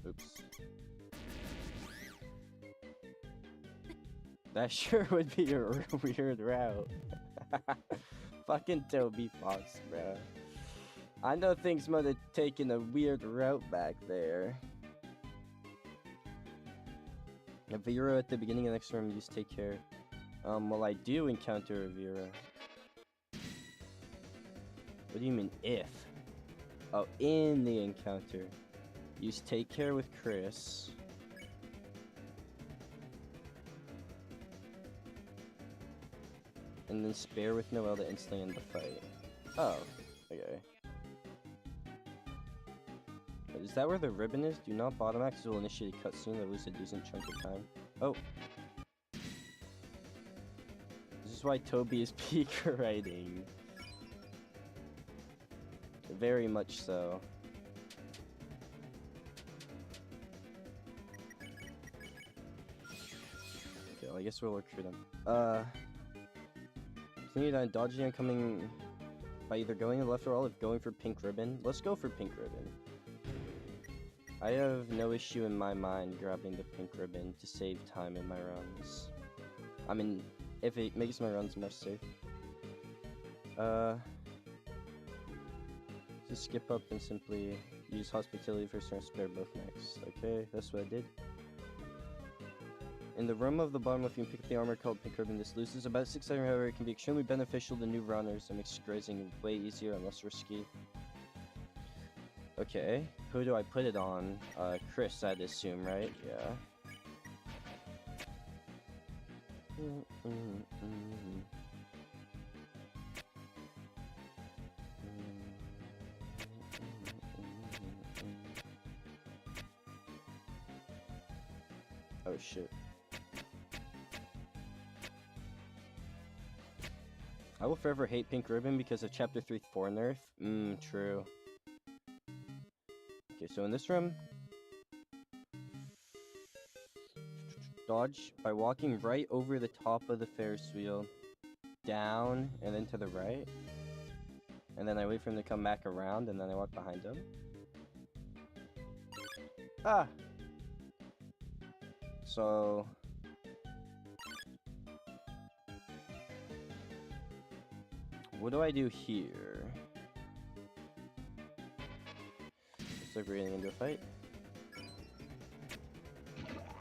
Oops. That sure would be a weird route. Fucking Toby Fox, bro. I know things might have taken a weird route back there. A Vera at the beginning of the next room, just take care. Well, I do encounter a Vera. What do you mean, if? Oh, in the encounter. Use take care with Chris. And then spare with Noelle to instantly end the fight. Oh, okay. But is that where the ribbon is? Do not bottom axe will initiate a cutscene that loses a decent chunk of time. Oh. This is why Toby is peak writing. Very much so. Okay, well, I guess we'll look for them. Continue on dodging and coming by either going to the left or all of going for pink ribbon. Let's go for pink ribbon. I have no issue in my mind grabbing the pink ribbon to save time in my runs. I mean, if it makes my runs more safe. Just skip up and simply use hospitality first and spare both next. Okay, that's what I did. In the room of the bottom left, you can pick up the armor called Pink Ribbon. This loses about 6 items, however, it can be extremely beneficial to new runners and makes grazing way easier and less risky. Okay, who do I put it on? Chris, I'd assume, right? Yeah. Oh shit. I will forever hate Pink Ribbon because of Chapter 3 4 nerf. True. Okay, so in this room, dodge by walking right over the top of the Ferris wheel, down, and then to the right. And then I wait for him to come back around, and then I walk behind him. Ah! So... what do I do here? Looks like we're getting into a fight.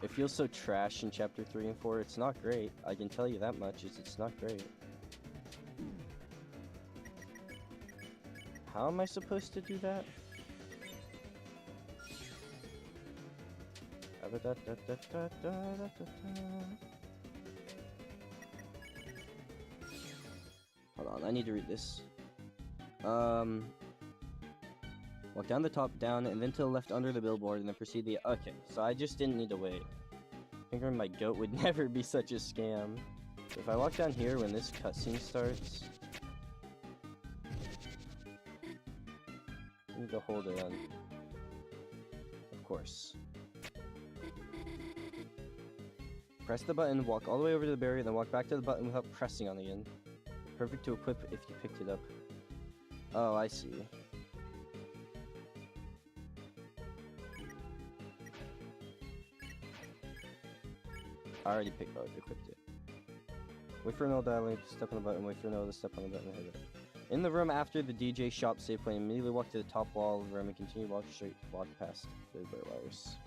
It feels so trash in Chapter 3 and 4. It's not great. I can tell you that much, it's not great. How am I supposed to do that? Hold on, I need to read this. Walk down the top, down, and then to the left under the billboard, and then proceed the... Okay, so I just didn't need to wait. Fingering my goat would never be such a scam. So if I walk down here when this cutscene starts... I need to hold it on. Of course. Press the button, walk all the way over to the barrier, then walk back to the button without pressing on it again. Perfect to equip if you picked it up. Oh, I see. I already equipped it. Wait for an old dial, step on the button, wait for an old to step on the button and hit it. In the room after the DJ shop save point, immediately walk to the top wall of the room and continue walk straight, walk past the wires.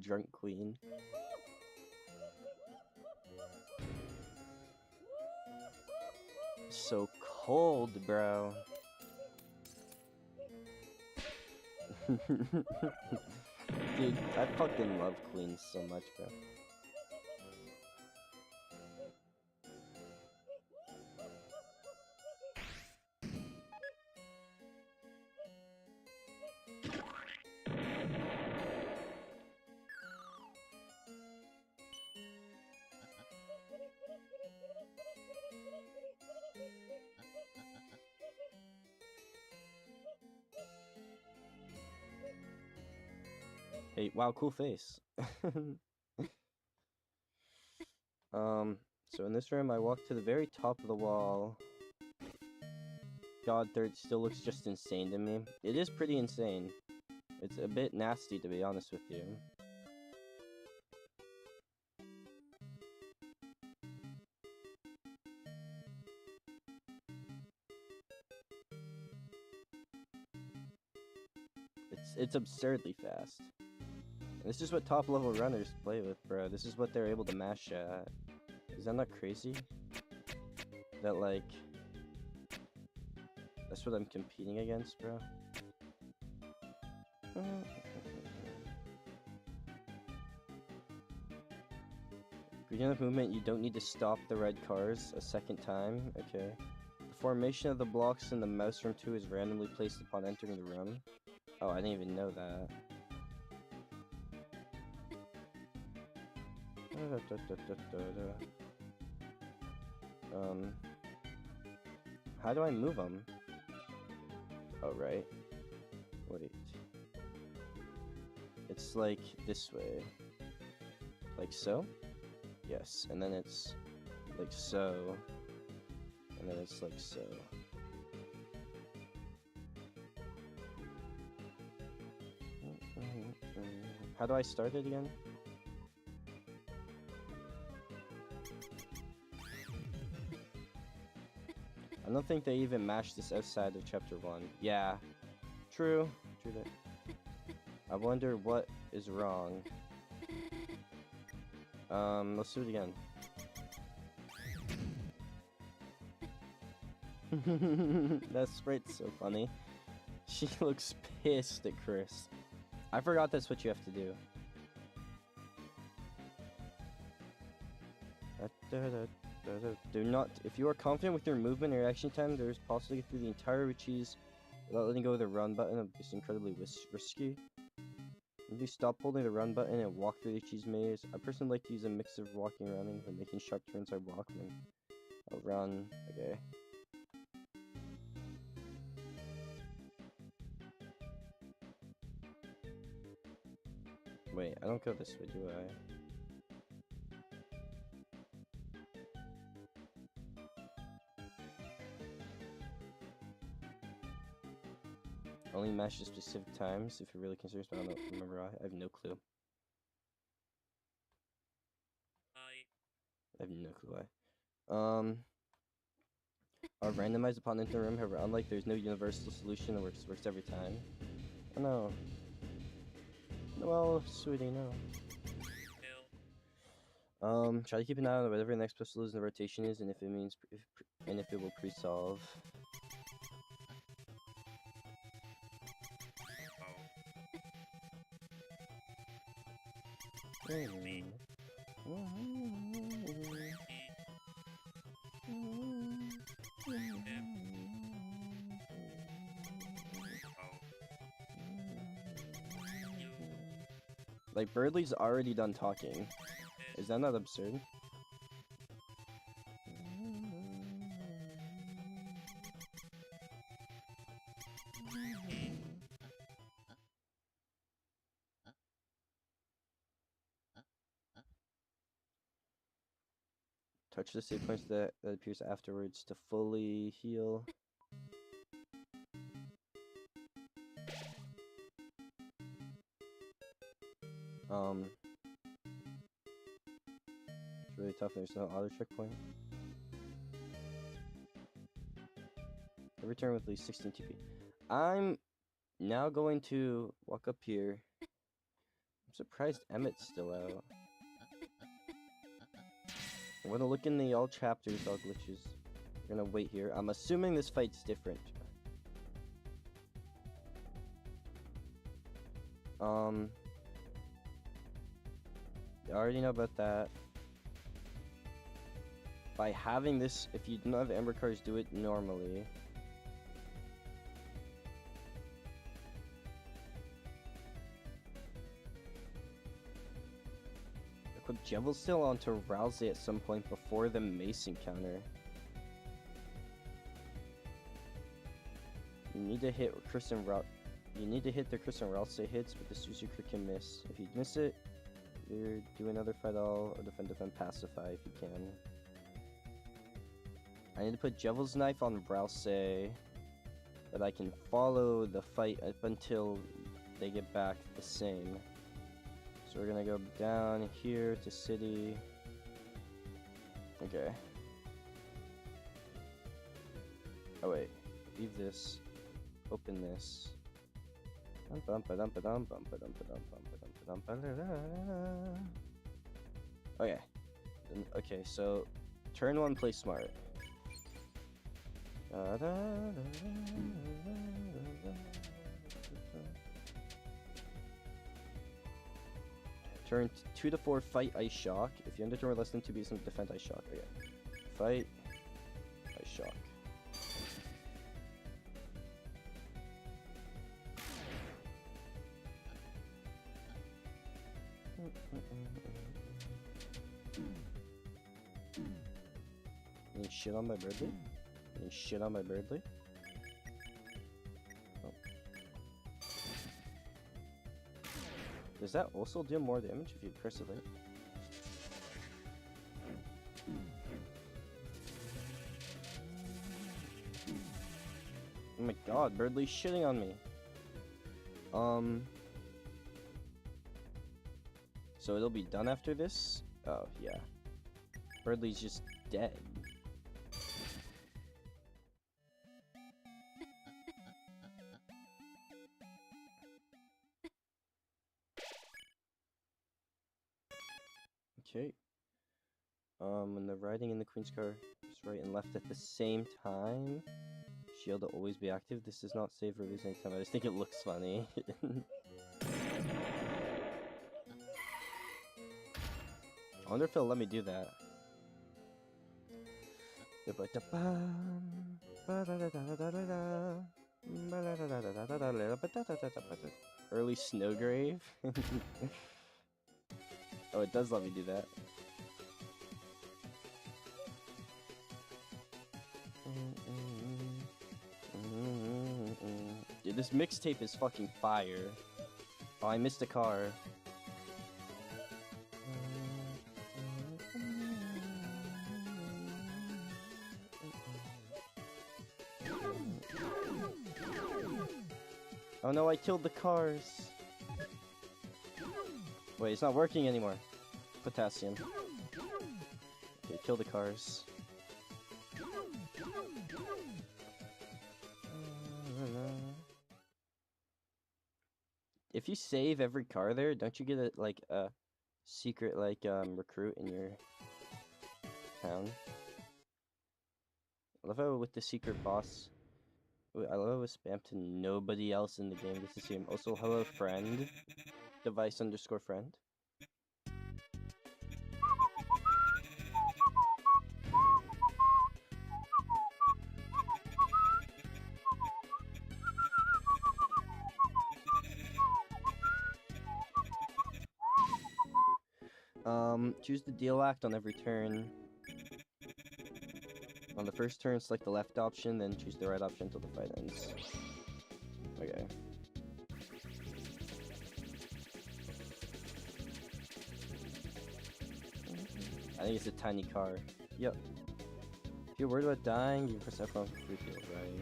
Drunk queen. So cold, bro. Dude, I fucking love queens so much, bro. Hey, wow, cool face. So in this room, I walk to the very top of the wall. God, dirt still looks just insane to me. It is pretty insane. It's a bit nasty, to be honest with you. It's absurdly fast. And this is what top level runners play with, bro. This is what they're able to mash at. Is that not crazy? That, like, that's what I'm competing against, bro. Green enough movement, you don't need to stop the red cars a second time. Okay. The formation of the blocks in the mouse room 2 is randomly placed upon entering the room. Oh, I didn't even know that. How do I move them? Oh, right. Wait. It's like this way. Like so? Yes, and then it's like so. And then it's like so. How do I start it again? I don't think they even mashed this outside of chapter 1. Yeah. True. True that. I wonder what is wrong. Let's do it again. That sprite's so funny. She looks pissed at Chris. I forgot that's what you have to do. Do not, if you are confident with your movement or reaction time, there is possibility to get through the entire cheese without letting go of the run button. It's incredibly risky. If you stop holding the run button and walk through the cheese maze, I personally like to use a mix of walking and running. When making sharp turns, I walk and I'll run. Okay. Wait, I don't go this way, do I? Only match at specific times if you're really concerned, but I don't remember. I have no clue. I have no clue why. Are randomized upon entering the room, however, unlike there's no universal solution that works every time. Oh no. Well, sweetie, no. Try to keep an eye on whatever the next puzzle is in the rotation is, and if it means, if it will pre-solve. Like, Birdley's already done talking. Is that not absurd? Touch the save points that appears afterwards to fully heal. It's really tough. There's no auto checkpoint. Every turn with at least 16 TP. I'm now going to walk up here. I'm surprised Emmett's still out. I'm gonna look in the all chapters, all glitches. We're gonna wait here. I'm assuming this fight's different. You already know about that. By having this, if you don't have Ember Cars, do it normally. Equip Jevil still onto Rousey at some point before the Mace encounter. You need to hit Chris and Rousey. You need to hit the crystal or else it hits, but the Suzu crit can miss. If you miss it, either do another fight all or defend, pacify if you can. I need to put Devil's Knife on Rouse, but I can follow the fight up until they get back the same. So we're gonna go down here to City. Okay. Oh wait, leave this. Open this. Okay. Okay, so turn 1, play smart. Turn 2 to 4, fight Ice Shock. If you end a turn with less than 2 beats, defend Ice Shock. Okay. Fight Ice Shock. Any shit on my Birdly? Any shit on my Birdly? Oh. Does that also do more damage if you press it late? Oh my god, Birdly's shitting on me. So it'll be done after this? Oh, yeah. Birdly's just dead. Okay. When the riding in the Queen's car is right and left at the same time, shield will always be active. This does not save or lose any time. I just think it looks funny. I wonder if it'll let me do that. Early Snowgrave? Oh, it does let me do that. Dude, this mixtape is fucking fire. Oh, I missed a car. Oh no, I killed the cars. Wait, it's not working anymore. Potassium. Okay, kill the cars. If you save every car there, don't you get a secret recruit in your town? I love how with the secret boss, I love how it was spammed to nobody else in the game. This is him. Also, hello friend. Device_friend. Choose the deal act on every turn. On the first turn, select the left option, then choose the right option until the fight ends. Okay. I think it's a tiny car. Yep. If you're worried about dying, you can press F1 for free heal, right?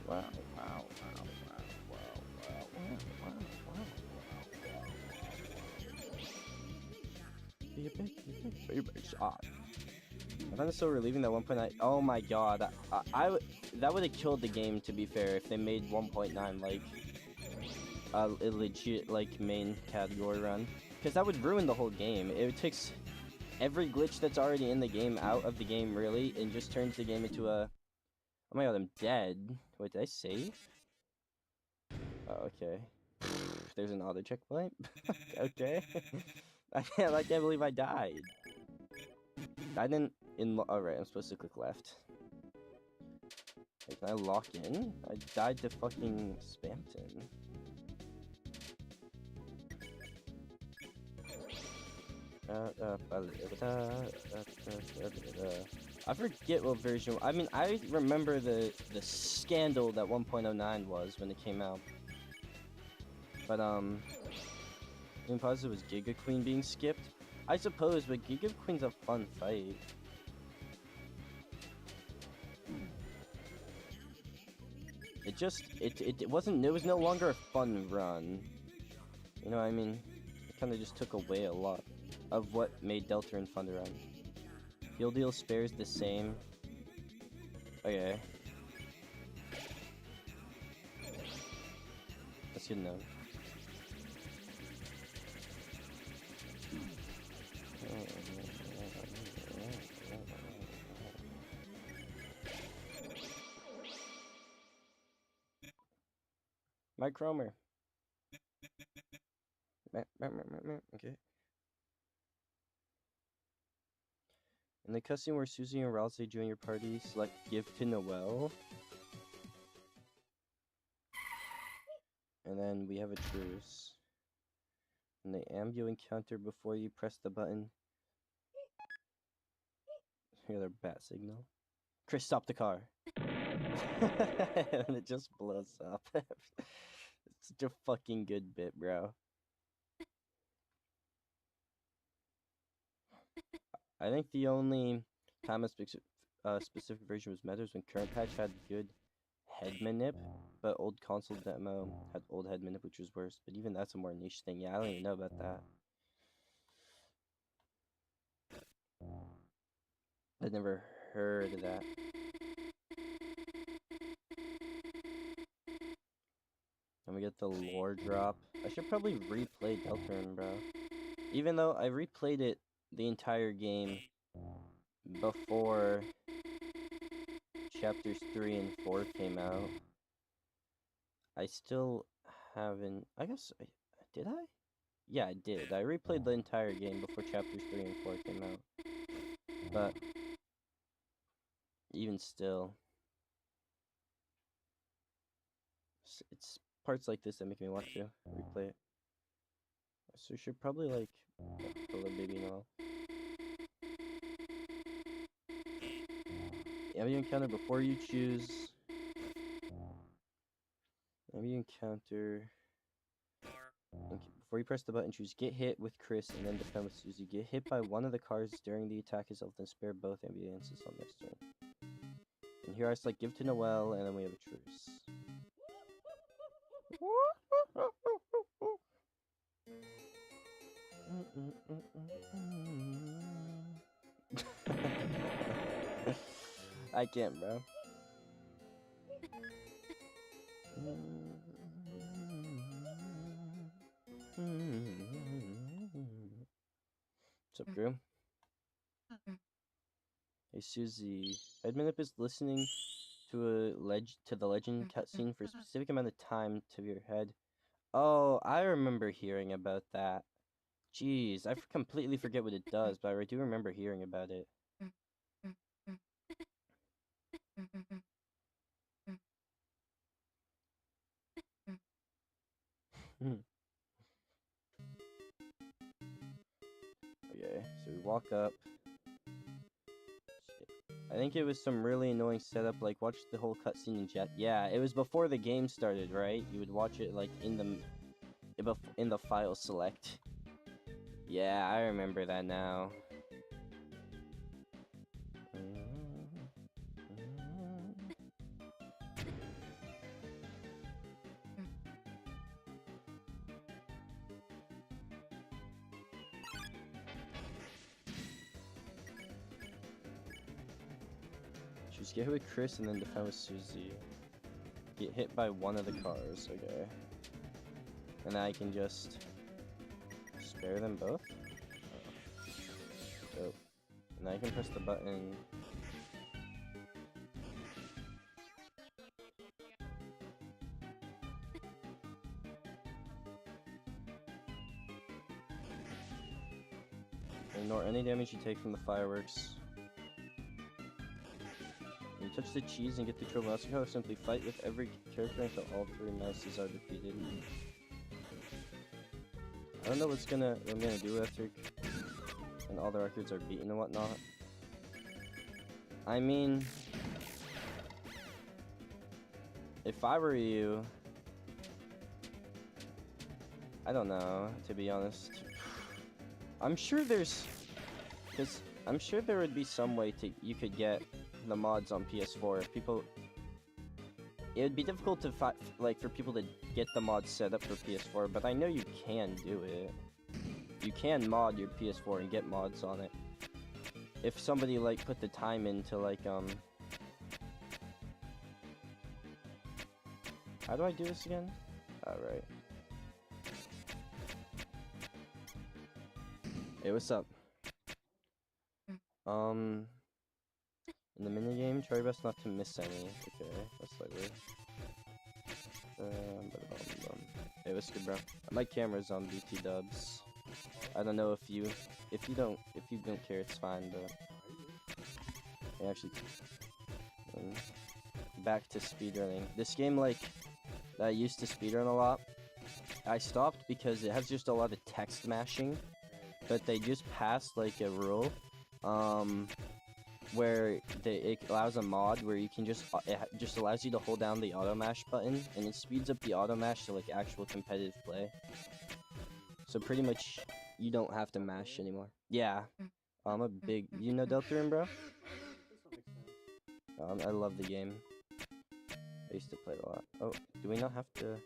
Wow, wow, wow, wow. Be a big shot. I find it so relieving that 1.9. Oh my god, that would have killed the game, to be fair, if they made 1.9 like a legit main category run, because that would ruin the whole game. It takes every glitch that's already in the game out of the game, really, and just turns the game into a. Oh my god, I'm dead. Wait, did I save? Oh, okay. There's an auto checkpoint. Okay. I can't believe I died. I didn't alright, I'm supposed to click left. Wait, can I lock in? I died to fucking Spamton. I forget what version. I mean, I remember the scandal that 1.09 was when it came out. But I'm positive it was Giga Queen being skipped. I suppose, but Giga Queen's a fun fight. It wasn't. It was no longer a fun run. You know what I mean? It kind of just took away a lot of what made Deltarune fun to run. Field deal spares the same. Okay. That's good enough. Mike Cromer. Okay. In the cutscene where Susie and Ralsei join your party, select Give to Noelle. And then we have a truce. And the ambio encounter before you press the button. Hear their bat signal. Chris, stop the car. And it just blows up. It's such a fucking good bit, bro. I think the only time a specific version was meta was when current patch had good head manip, but old console demo had old head manip, which was worse. But even that's a more niche thing. Yeah, I don't even know about that. I'd never heard of that. And we get the lore drop. I should probably replay Deltarune, bro. Even though I replayed it the entire game before chapters 3 and 4 came out, I still haven't. I guess did I? Yeah, I did. I replayed the entire game before chapters 3 and 4 came out. But even still, it's parts like this that make me want to replay it. So we should probably like pull a baby now. Ambient encounter before you choose. Ambient encounter. Before you press the button, choose get hit with Chris and then defend with Susie. Get hit by one of the cars during the attack itself, then spare both ambulances on next turn. And here I select give to Noelle, and then we have a truce. I can't, bro. What's up, Drew? Hey, Susie. Edmund is listening to the legend cutscene for a specific amount of time to your head. Oh, I remember hearing about that. Jeez, I completely forget what it does, but I do remember hearing about it. Okay, so we walk up. I think it was some really annoying setup, like watch the whole cutscene in chat. Yeah, it was before the game started, right? You would watch it like in the file select. Yeah, I remember that now. Just get hit with Chris and then defend with Susie. Get hit by one of the cars, okay. And then I can just spare them both. Dope. And then I can press the button. Ignore any damage you take from the fireworks. When you touch the cheese and get the control mouse control, simply fight with every character until all 3 mouses are defeated. I don't know what I'm gonna do after and all the records are beaten and whatnot. I mean, if I were you, I don't know, to be honest. I'm sure there's, because I'm sure there would be some way you could get the mods on PS4. People, it would be difficult to for people to get the mods set up for PS4, but I know you can do it. You can mod your PS4 and get mods on it. If somebody like put the time into like how do I do this again? Alright. Hey, what's up? In the minigame, try your best not to miss any. Okay, that's like weird. Hey, what's good, bro? My camera's on BT dubs. I don't know if you don't care, it's fine, but actually, back to speedrunning. This game, like, that I used to speedrun a lot, I stopped because it has just a lot of text mashing, but they just passed, like, a rule, where it allows a mod where you can it just allows you to hold down the auto mash button, and it speeds up the auto mash to, like, actual competitive play. So pretty much, you don't have to mash anymore. Yeah. I'm a big... You know Deltarune, bro? I love the game. I used to play it a lot. Oh, do we not have to...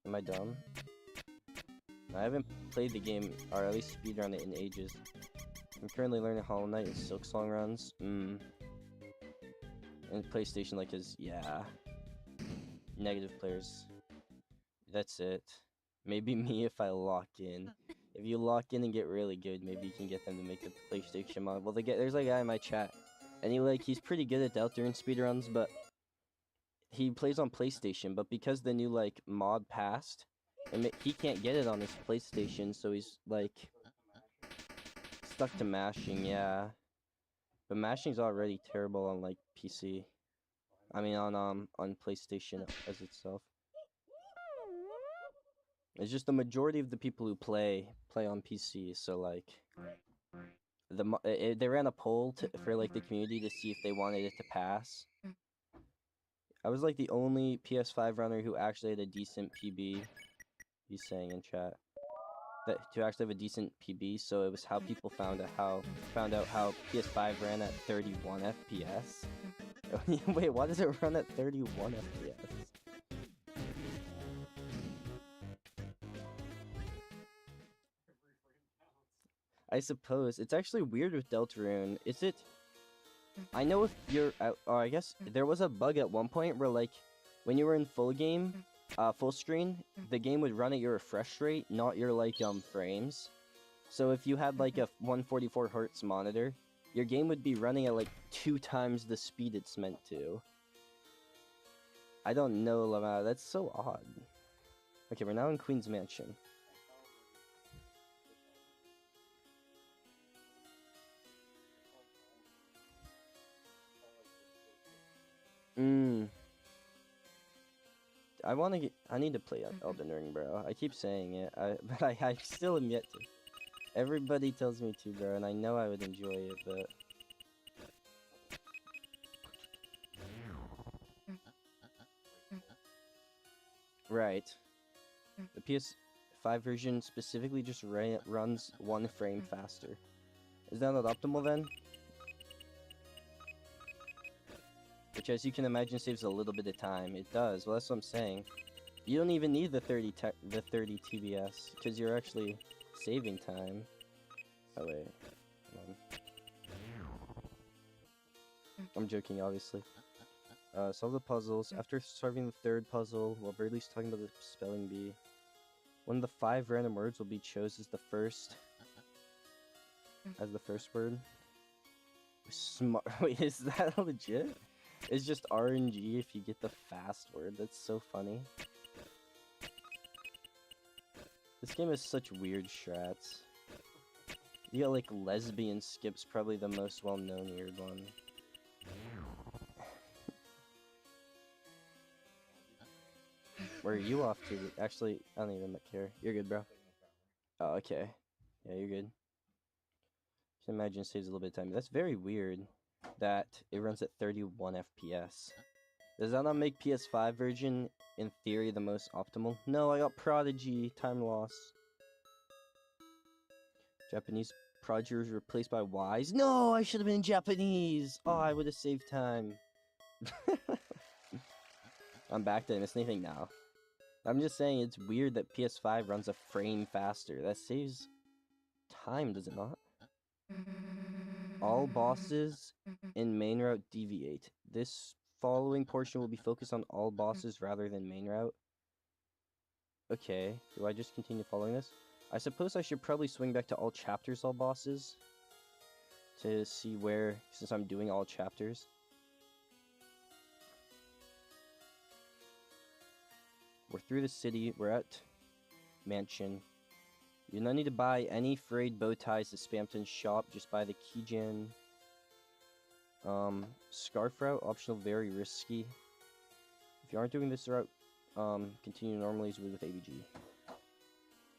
Am I dumb? I haven't played the game, or at least speedrun it in ages. I'm currently learning Hollow Knight and Silksong runs. And PlayStation, like, is... Yeah. Negative players. That's it. Maybe me if I lock in. If you lock in and get really good, maybe you can get them to make the PlayStation mod. Well, there's a guy in my chat, and he's pretty good at Deltarune speedruns, but he plays on PlayStation. But because the new like mod passed, he can't get it on his PlayStation, so he's like stuck to mashing. Yeah, but mashing's already terrible on like PC. I mean on PlayStation as itself. It's just the majority of the people who play on PC, so like they ran a poll for like the community to see if they wanted it to pass. I was like the only PS5 runner who actually had a decent PB. He's saying in chat that to actually have a decent PB, so it was how people found out how PS5 ran at 31 FPS. Wait, why does it run at 31 FPS? I suppose. It's actually weird with Deltarune. Is it... I know if you're... or I guess there was a bug at one point where, like, when you were in full screen, the game would run at your refresh rate, not your, like, frames. So if you had, like, a 144 Hz monitor, your game would be running at, like, 2 times the speed it's meant to. I don't know, Lama. That's so odd. Okay, we're now in Queen's Mansion. I need to play Elden Ring, bro. I keep saying it, but I still am yet to. Everybody tells me to, bro, and I know I would enjoy it, but... Right. The PS5 version specifically just runs 1 frame faster. Is that not optimal then? Which, as you can imagine, saves a little bit of time. It does. Well, that's what I'm saying. You don't even need the 30 TBS, because you're actually saving time. Oh, wait. Hold on. I'm joking, obviously. Solve the puzzles. After solving the 3rd puzzle, while Birdley's talking about the spelling bee, one of the 5 random words will be chosen as the first word. Smart. Wait, is that legit? It's just RNG if you get the fast word. That's so funny. This game has such weird strats. You got like lesbian skips, probably the most well-known weird one. Where are you off to? Actually, I don't even care. You're good, bro. Oh, okay. Yeah, you're good. Can imagine it saves a little bit of time. That's very weird that it runs at 31 FPS. Does that not make PS5 version, in theory, the most optimal? No, I got Prodigy. Time loss. Japanese Prodigy was replaced by Wise. No, I should have been Japanese. Oh, I would have saved time. I'm back to miss anything now. I'm just saying it's weird that PS5 runs a frame faster. That saves time, does it not? All bosses in main route deviate. This following portion will be focused on all bosses rather than main route. Okay, do I just continue following this? I suppose I should probably swing back to all chapters, all bosses, to see where, since I'm doing all chapters. We're through the city, we're at Mansion. You do not need to buy any frayed bow ties to Spamton's shop, just buy the Keygen. Scarf route, optional, very risky. If you aren't doing this route, continue normally as you would with ABG.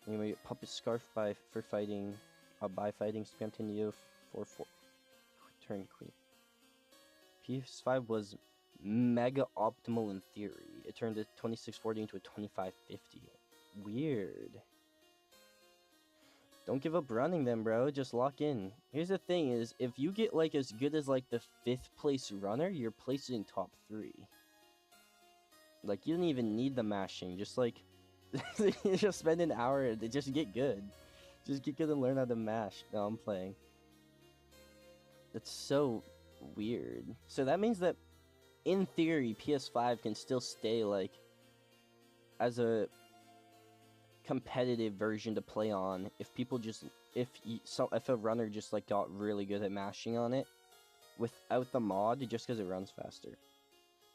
Anyway, Puppet Scarf for fighting, by fighting Spamton Neo for turn Queen. PS5 was mega optimal in theory. It turned a 2640 into a 2550. Weird. Don't give up running them, bro. Just lock in. Here's the thing is, if you get like as good as like the 5th place runner, you're placing top 3. Like, you don't even need the mashing. Just like, just spend an hour to just get good. Just get good and learn how to mash. No, I'm playing. That's so weird. So that means that, in theory, PS5 can still stay like as a competitive version to play on if people just if a runner just like got really good at mashing on it without the mod, just because it runs faster.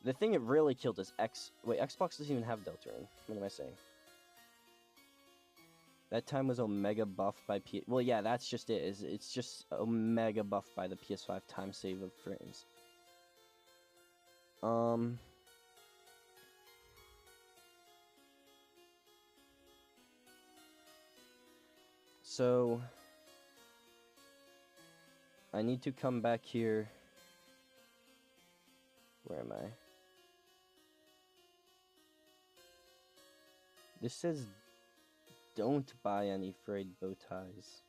The thing it really killed is Xbox doesn't even have Deltarune. What am I saying? That time was Omega buffed by well, yeah, that's just it. It's just Omega buffed by the PS5 time save of frames. So I need to come back here. Where am I? This says don't buy any frayed bow ties.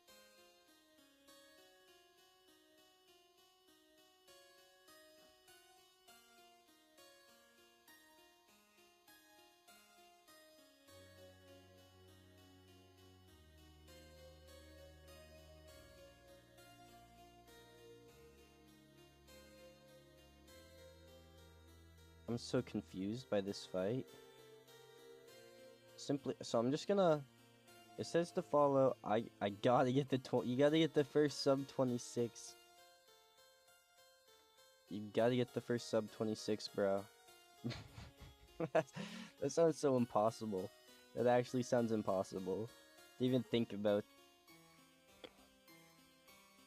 I'm so confused by this fight. So I'm just gonna. It says to follow. I gotta get the you gotta get the first sub 26. You gotta get the first sub 26, bro. that sounds so impossible. That actually sounds impossible to even think about.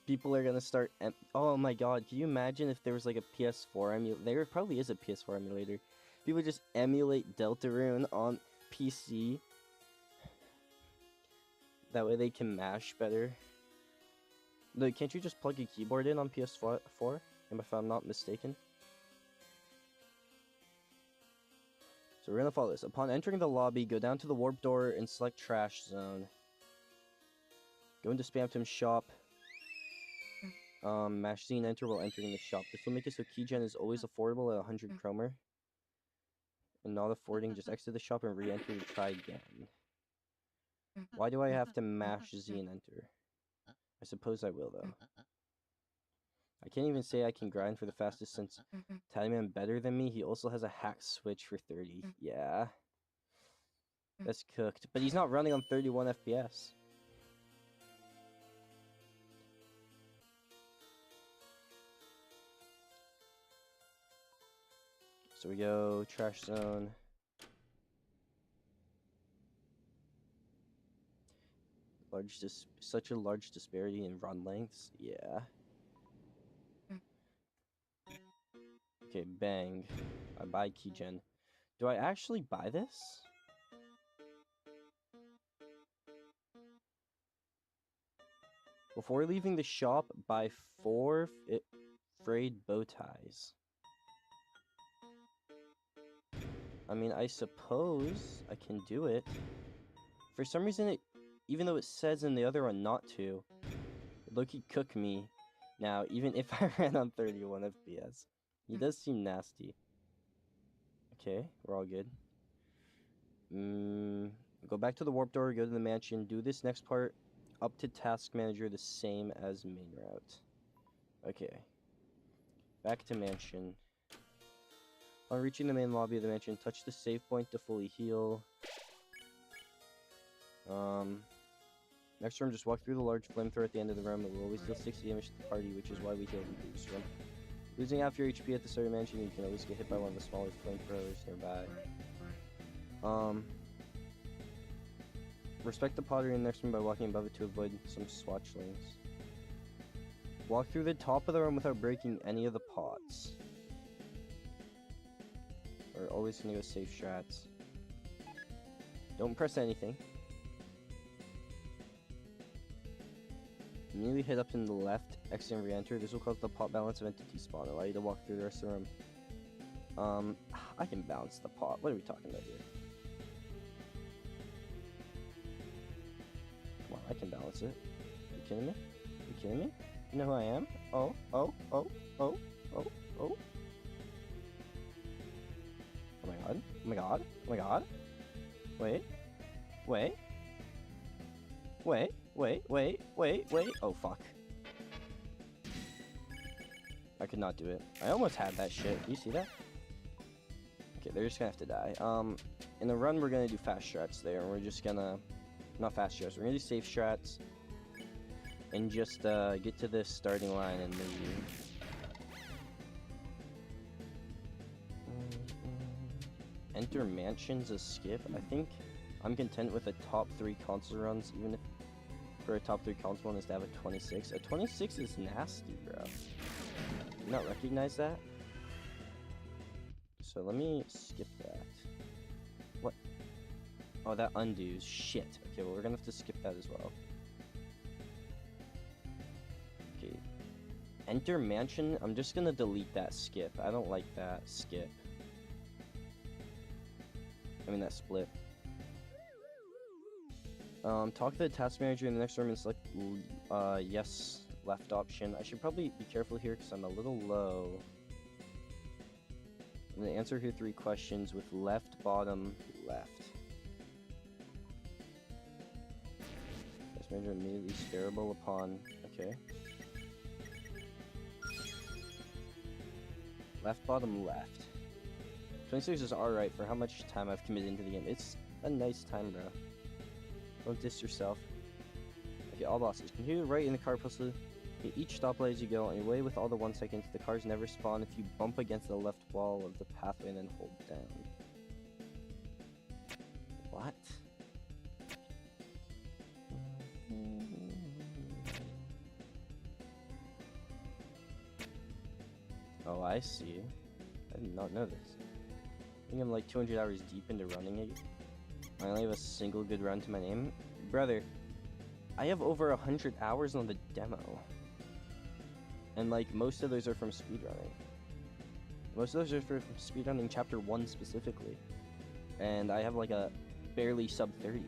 People are gonna start. Oh my god, can you imagine if there was like a PS4 emulator? There probably is a PS4 emulator. People just emulate Deltarune on PC. That way they can mash better. Look, can't you just plug a keyboard in on PS4? If I'm not mistaken. So we're gonna follow this. Upon entering the lobby, go down to the warp door and select Trash Zone. Go into Spamton's shop. Mash Z and enter while entering the shop. This will make it so Keygen is always affordable at 100 chromer. And not affording, just exit the shop and re-enter to try again. Why do I have to mash Z and enter? I suppose I will, though. I can't even say I can grind for the fastest since Tallyman better than me. He also has a hack switch for 30. Yeah. That's cooked. But he's not running on 31 FPS. So we go Trash Zone. Such a large disparity in run lengths. Yeah. Okay, bang. I buy Keygen. Do I actually buy this? Before leaving the shop, buy 4 frayed bow ties. I mean, I suppose I can do it. For some reason, even though it says in the other one not to, Loki cook me now, even if I ran on 31 FPS. He does seem nasty. Okay, we're all good. Go back to the warp door, go to the mansion, do this next part up to task manager the same as main route. Okay. Back to mansion. On reaching the main lobby of the mansion, touch the save point to fully heal. Next room, just walk through the large flamethrower at the end of the room. It will always deal 60 damage to the party, which is why we heal in this room. Losing half your HP at the start of the mansion, you can always get hit by one of the smaller flamethrowers nearby. Respect the pottery in the next room by walking above it to avoid some swatchlings. Walk through the top of the room without breaking any of the pots. We're always gonna go safe strats. Don't press anything. Immediately head up in the left, exit and re-enter. This will cause the pot balance of entity spawn, allow you to walk through the rest of the room. I can balance the pot. What are we talking about here? Come on, I can balance it. Are you kidding me? Are you kidding me? You know who I am? Oh. Oh my god. Oh my god. Oh my god. Wait. Oh, fuck. I could not do it. I almost had that shit. Do you see that? Okay, they're just gonna have to die. In the run, we're gonna do fast strats there, and we're just gonna... Not fast strats, we're gonna do safe strats. And just, get to the starting line and leave. Enter mansions as skip. I think I'm content with the top 3 console runs, even if for a top 3 console one is to have a 26. A 26 is nasty, bro. Do you not recognize that? So let me skip that. What? Oh, that undoes. Shit. Okay, well, we're gonna have to skip that as well. Okay. Enter mansion. I'm just gonna delete that skip. I don't like that skip. I mean, that split. Talk to the task manager in the next room and select yes left option. I should probably be careful here because I'm a little low. I'm gonna answer here 3 questions with left, bottom, left. Task manager immediately scarable upon. Okay. Left, bottom, left. 26 is alright for how much time I've committed into the game. It's a nice time, bro. Don't diss yourself. Okay, all bosses. Continue right in the car puzzle. Hit each stoplight as you go. On your way with all the 1 seconds, the cars never spawn if you bump against the left wall of the pathway and then hold down. What? Oh, I see. I did not know this. I think I'm like 200 hours deep into running it. I only have a single good run to my name. Brother, I have over 100 hours on the demo. And like, most of those are from speedrunning. Most of those are from speedrunning chapter 1 specifically. And I have like a barely sub 30.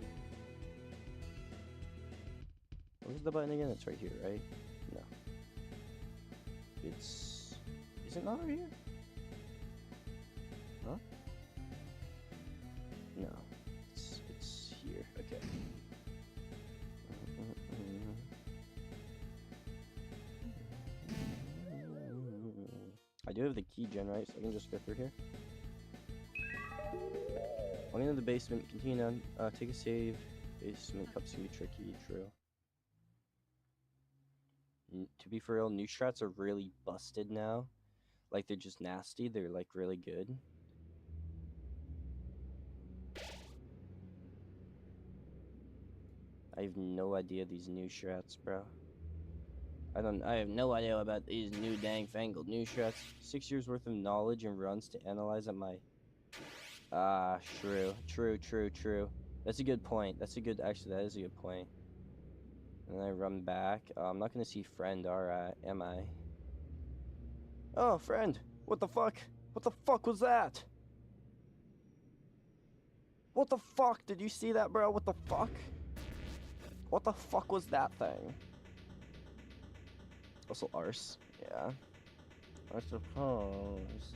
Where's the button again? It's right here, right? No. It's... Is it not over here? Huh? No. It's here. Okay. I do have the key gen, right? So I can just go through here. Walking into the basement, continue down, take a save. Basement cups can be tricky, true. To be for real, new strats are really busted now. Like, they're just nasty, they're like really good. I have no idea these new strats, bro. I have no idea about these new dang fangled new strats. 6 years worth of knowledge and runs to analyze at my... Ah, true. That's a good point. Actually, that is a good point. And I run back. I'm not gonna see friend, alright, am I? Oh, friend! What the fuck? What the fuck was that? What the fuck? Did you see that, bro? What the fuck? What the fuck was that thing? Also arse. Yeah. I suppose.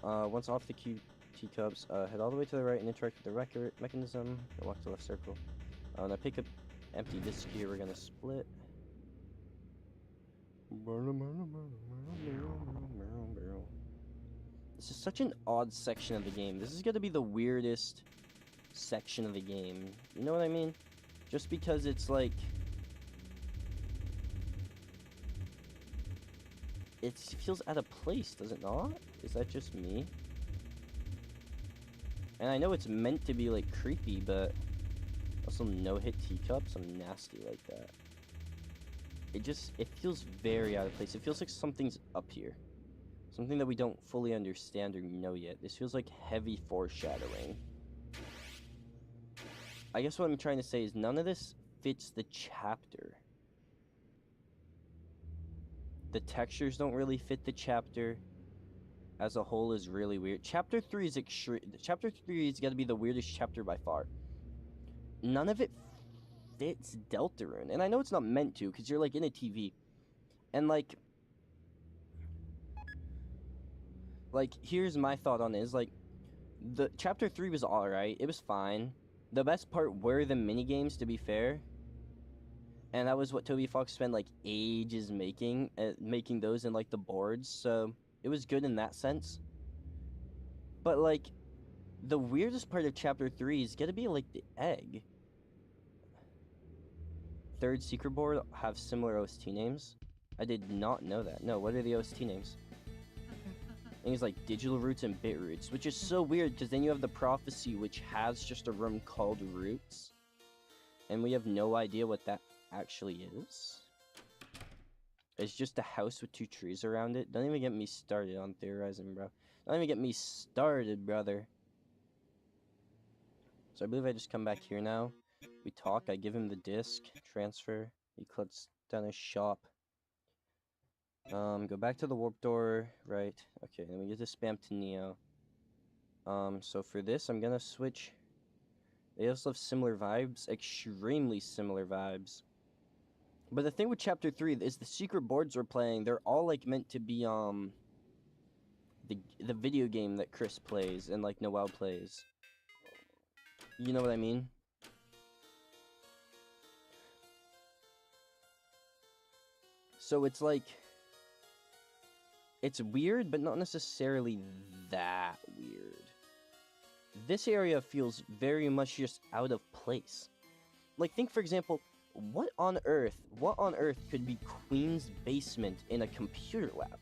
Once off the teacups, head all the way to the right and interact with the record mechanism. And walk to the left circle. Now pick up empty disc here. We're gonna split. This is such an odd section of the game. This is gonna be the weirdest section of the game. You know what I mean? Just because it's like... It feels out of place, does it not? Is that just me? And I know it's meant to be like creepy, but also no-hit teacups. I'm nasty like that. It feels very out of place. It feels like something's up here. Something that we don't fully understand or know yet. This feels like heavy foreshadowing. I guess what I'm trying to say is none of this fits the chapter. The textures don't really fit the chapter. As a whole is really weird. Chapter 3 is Chapter 3 is gotta be the weirdest chapter by far. None of it fits Deltarune. And I know it's not meant to, because you're like in a TV. And like here's my thought on it is like the chapter 3 was alright. It was fine. The best part were the mini games, to be fair. And that was what Toby Fox spent like ages making those in like the boards. So it was good in that sense. But like the weirdest part of chapter 3 is gonna be like the egg. Third secret board have similar OST names. I did not know that. No, what are the OST names? Things like Digital Roots and Bit Roots, which is so weird because then you have the Prophecy, which has just a room called Roots, and we have no idea what that actually is. It's just a house with 2 trees around it. Don't even get me started on theorizing, bro. Don't even get me started, brother. So I believe I just come back here now. We talk. I give him the disc. Transfer. He clicks down his shop. Go back to the warp door, right? Okay, then we get to spam to Neo. So for this, I'm gonna switch. They also have similar vibes, extremely similar vibes. But the thing with Chapter 3 is the secret boards we're playing, they're all, like, meant to be, the video game that Chris plays and, like, Noel plays. You know what I mean? So it's, like... It's weird, but not necessarily that weird. This area feels very much just out of place. Like, think, for example, what on earth could be Queen's basement in a computer lab?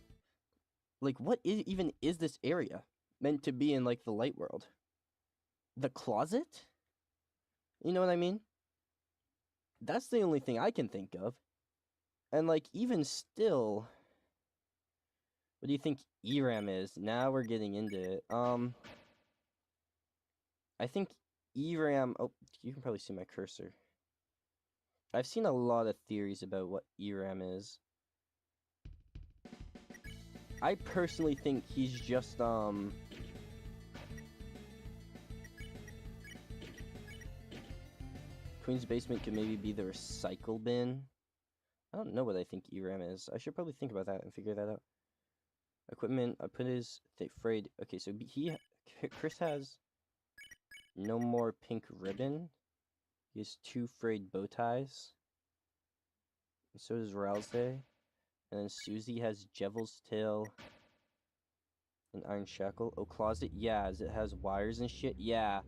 Like, what even is this area meant to be in, like, the light world? The closet? You know what I mean? That's the only thing I can think of. And, like, even still... What do you think ERAM is? Now we're getting into it. I think ERAM... Oh, you can probably see my cursor. I've seen a lot of theories about what ERAM is. I personally think he's just, Queen's basement could maybe be the recycle bin. I don't know what I think ERAM is. I should probably think about that and figure that out. Equipment, I put his frayed. Okay, so Chris has no more pink ribbon. He has 2 frayed bow ties. And so does Ralze. And then Susie has Jevel's tail. And Iron Shackle. Oh, closet? Yeah, it has wires and shit? Yeah.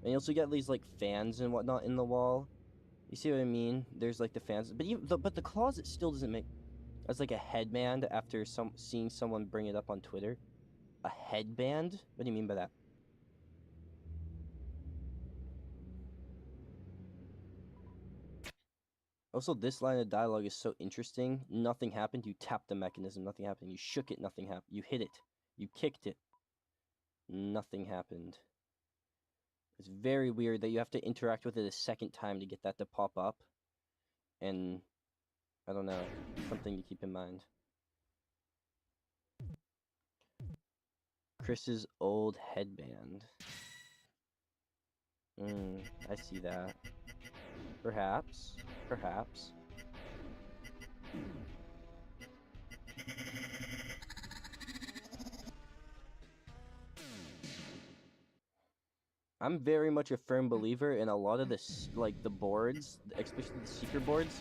And you also got these, like, fans and whatnot in the wall. You see what I mean? There's, like, the fans. But the closet still doesn't make... As, like, a headband after seeing someone bring it up on Twitter. A headband? What do you mean by that? Also, this line of dialogue is so interesting. Nothing happened. You tapped the mechanism. Nothing happened. You shook it. Nothing happened. You hit it. You kicked it. Nothing happened. It's very weird that you have to interact with it a second time to get that to pop up. And I don't know, something to keep in mind. Chris's old headband. I see that. Perhaps. Perhaps. I'm very much a firm believer in a lot of this, like the boards, especially the secret boards,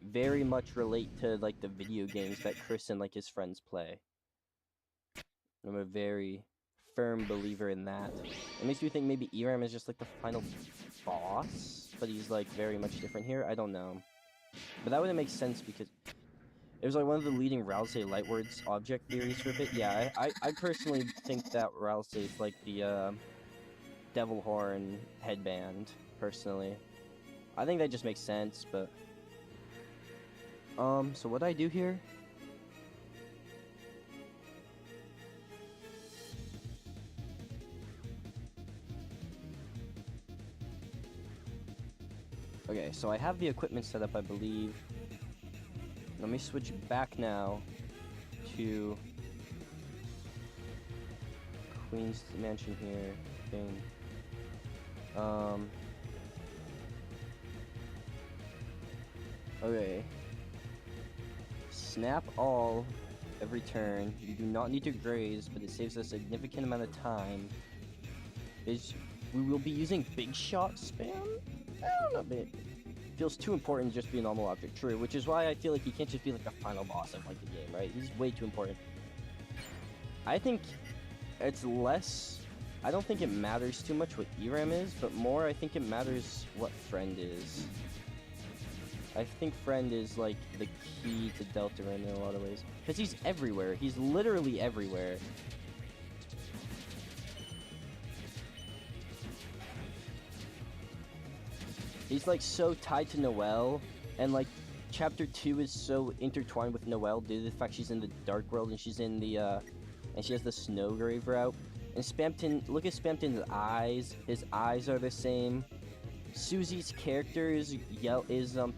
very much relate to like the video games that Chris and like his friends play. I'm a very firm believer in that. It makes me think maybe Eram is just like the final boss, but he's like very much different here. I don't know. But that wouldn't make sense because it was like one of the leading Rousey Lightwords object theories for a bit. Yeah, I personally think that Rousey is like the devil horn headband, personally. I think that just makes sense, but so what do I do here? Okay, so I have the equipment set up, I believe. Let me switch back now to Queen's Mansion here. Thing. Okay. Snap all every turn. You do not need to graze, but it saves a significant amount of time. We will be using big shot spam? I don't know, but it feels too important to just be a normal object. True, which is why I feel like he can't just be like a final boss of like the game, right? He's way too important. I think it's less... I don't think it matters too much what Eram is, but more I think it matters what Friend is. I think Friend is like the key to Deltarune in a lot of ways. Because he's everywhere. He's literally everywhere. He's like so tied to Noelle, and like chapter 2 is so intertwined with Noelle due to the fact she's in the Dark World and she's in the and she has the Snowgrave route. And Spamton, look at Spamton's eyes. His eyes are the same. Susie's character is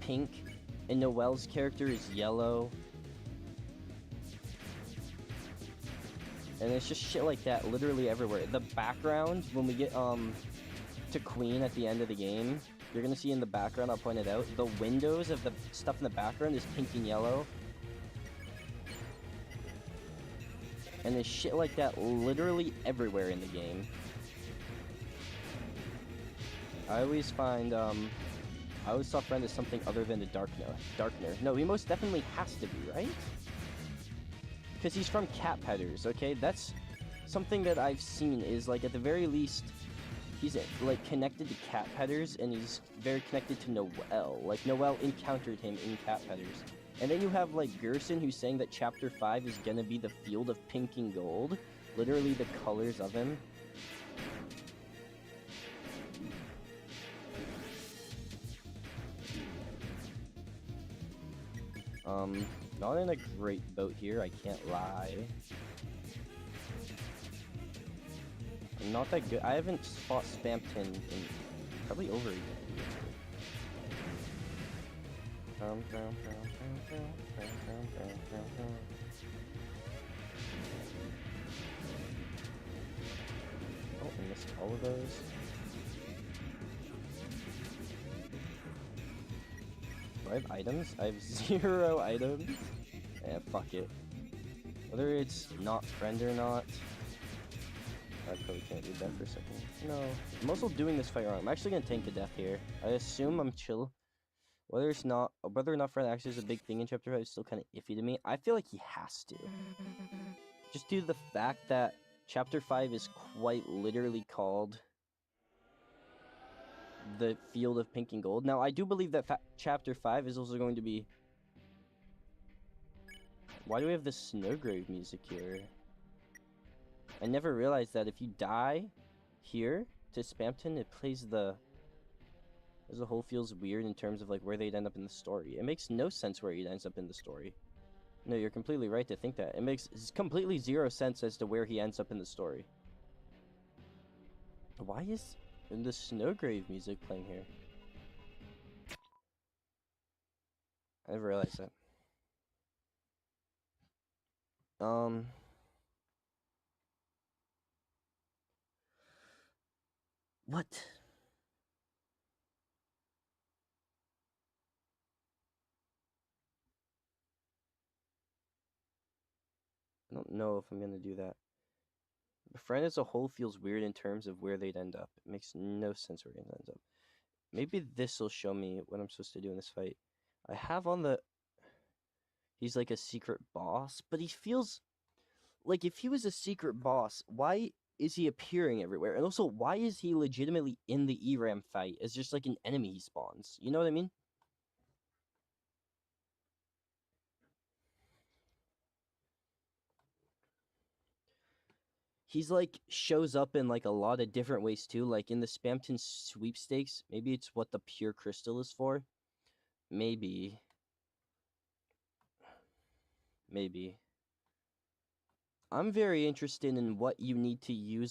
pink, and Noelle's character is yellow. And it's just shit like that literally everywhere. The background, when we get to Queen at the end of the game, you're gonna see in the background, I'll point it out, the windows of the stuff in the background is pink and yellow. And there's shit like that literally everywhere in the game. I always find, I always saw Friend as something other than the Darkner. No, he most definitely has to be, right? Because he's from Cat Pedders, okay? That's something that I've seen is, like, at the very least, he's, like, connected to Cat Pedders, and he's very connected to Noelle. Like, Noelle encountered him in Cat Pedders. And then you have, like, Gerson, who's saying that Chapter 5 is gonna be the field of pink and gold. Literally the colors of him. Not in a great boat here, I can't lie. I'm not that good. I haven't fought Spamton in probably over a year. Oh, I missed all of those. Do I have items? I have 0 items. Yeah, fuck it. Whether it's not Friend or not, I probably can't do that for a second. No, I'm also doing this fight wrong. I'm actually gonna tank to death here. I assume I'm chill. Whether or not Friend actually is a big thing in Chapter 5 is still kind of iffy to me. I feel like he has to. Just due to the fact that Chapter 5 is quite literally called the Field of Pink and Gold. Now, I do believe that Chapter 5 is also going to be... Why do we have the Snowgrave music here? I never realized that if you die here to Spamton, it plays the... As a whole feels weird in terms of like where they'd end up in the story. It makes no sense where he ends up in the story. No, you're completely right to think that. It makes completely 0 sense as to where he ends up in the story. Why is... And the Snowgrave music playing here. I never realized that. What? I don't know if I'm gonna do that. The friend as a whole feels weird in terms of where they'd end up. It makes no sense where it ends up. Maybe this will show me what I'm supposed to do in this fight. I have on the... He's like a secret boss, but he feels... Like, if he was a secret boss, why is he appearing everywhere? And also, why is he legitimately in the ERAM fight as just like an enemy he spawns? You know what I mean? He's like shows up in like a lot of different ways too. Like in the Spamton sweepstakes, maybe it's what the pure crystal is for. Maybe. Maybe. I'm very interested in what you need to use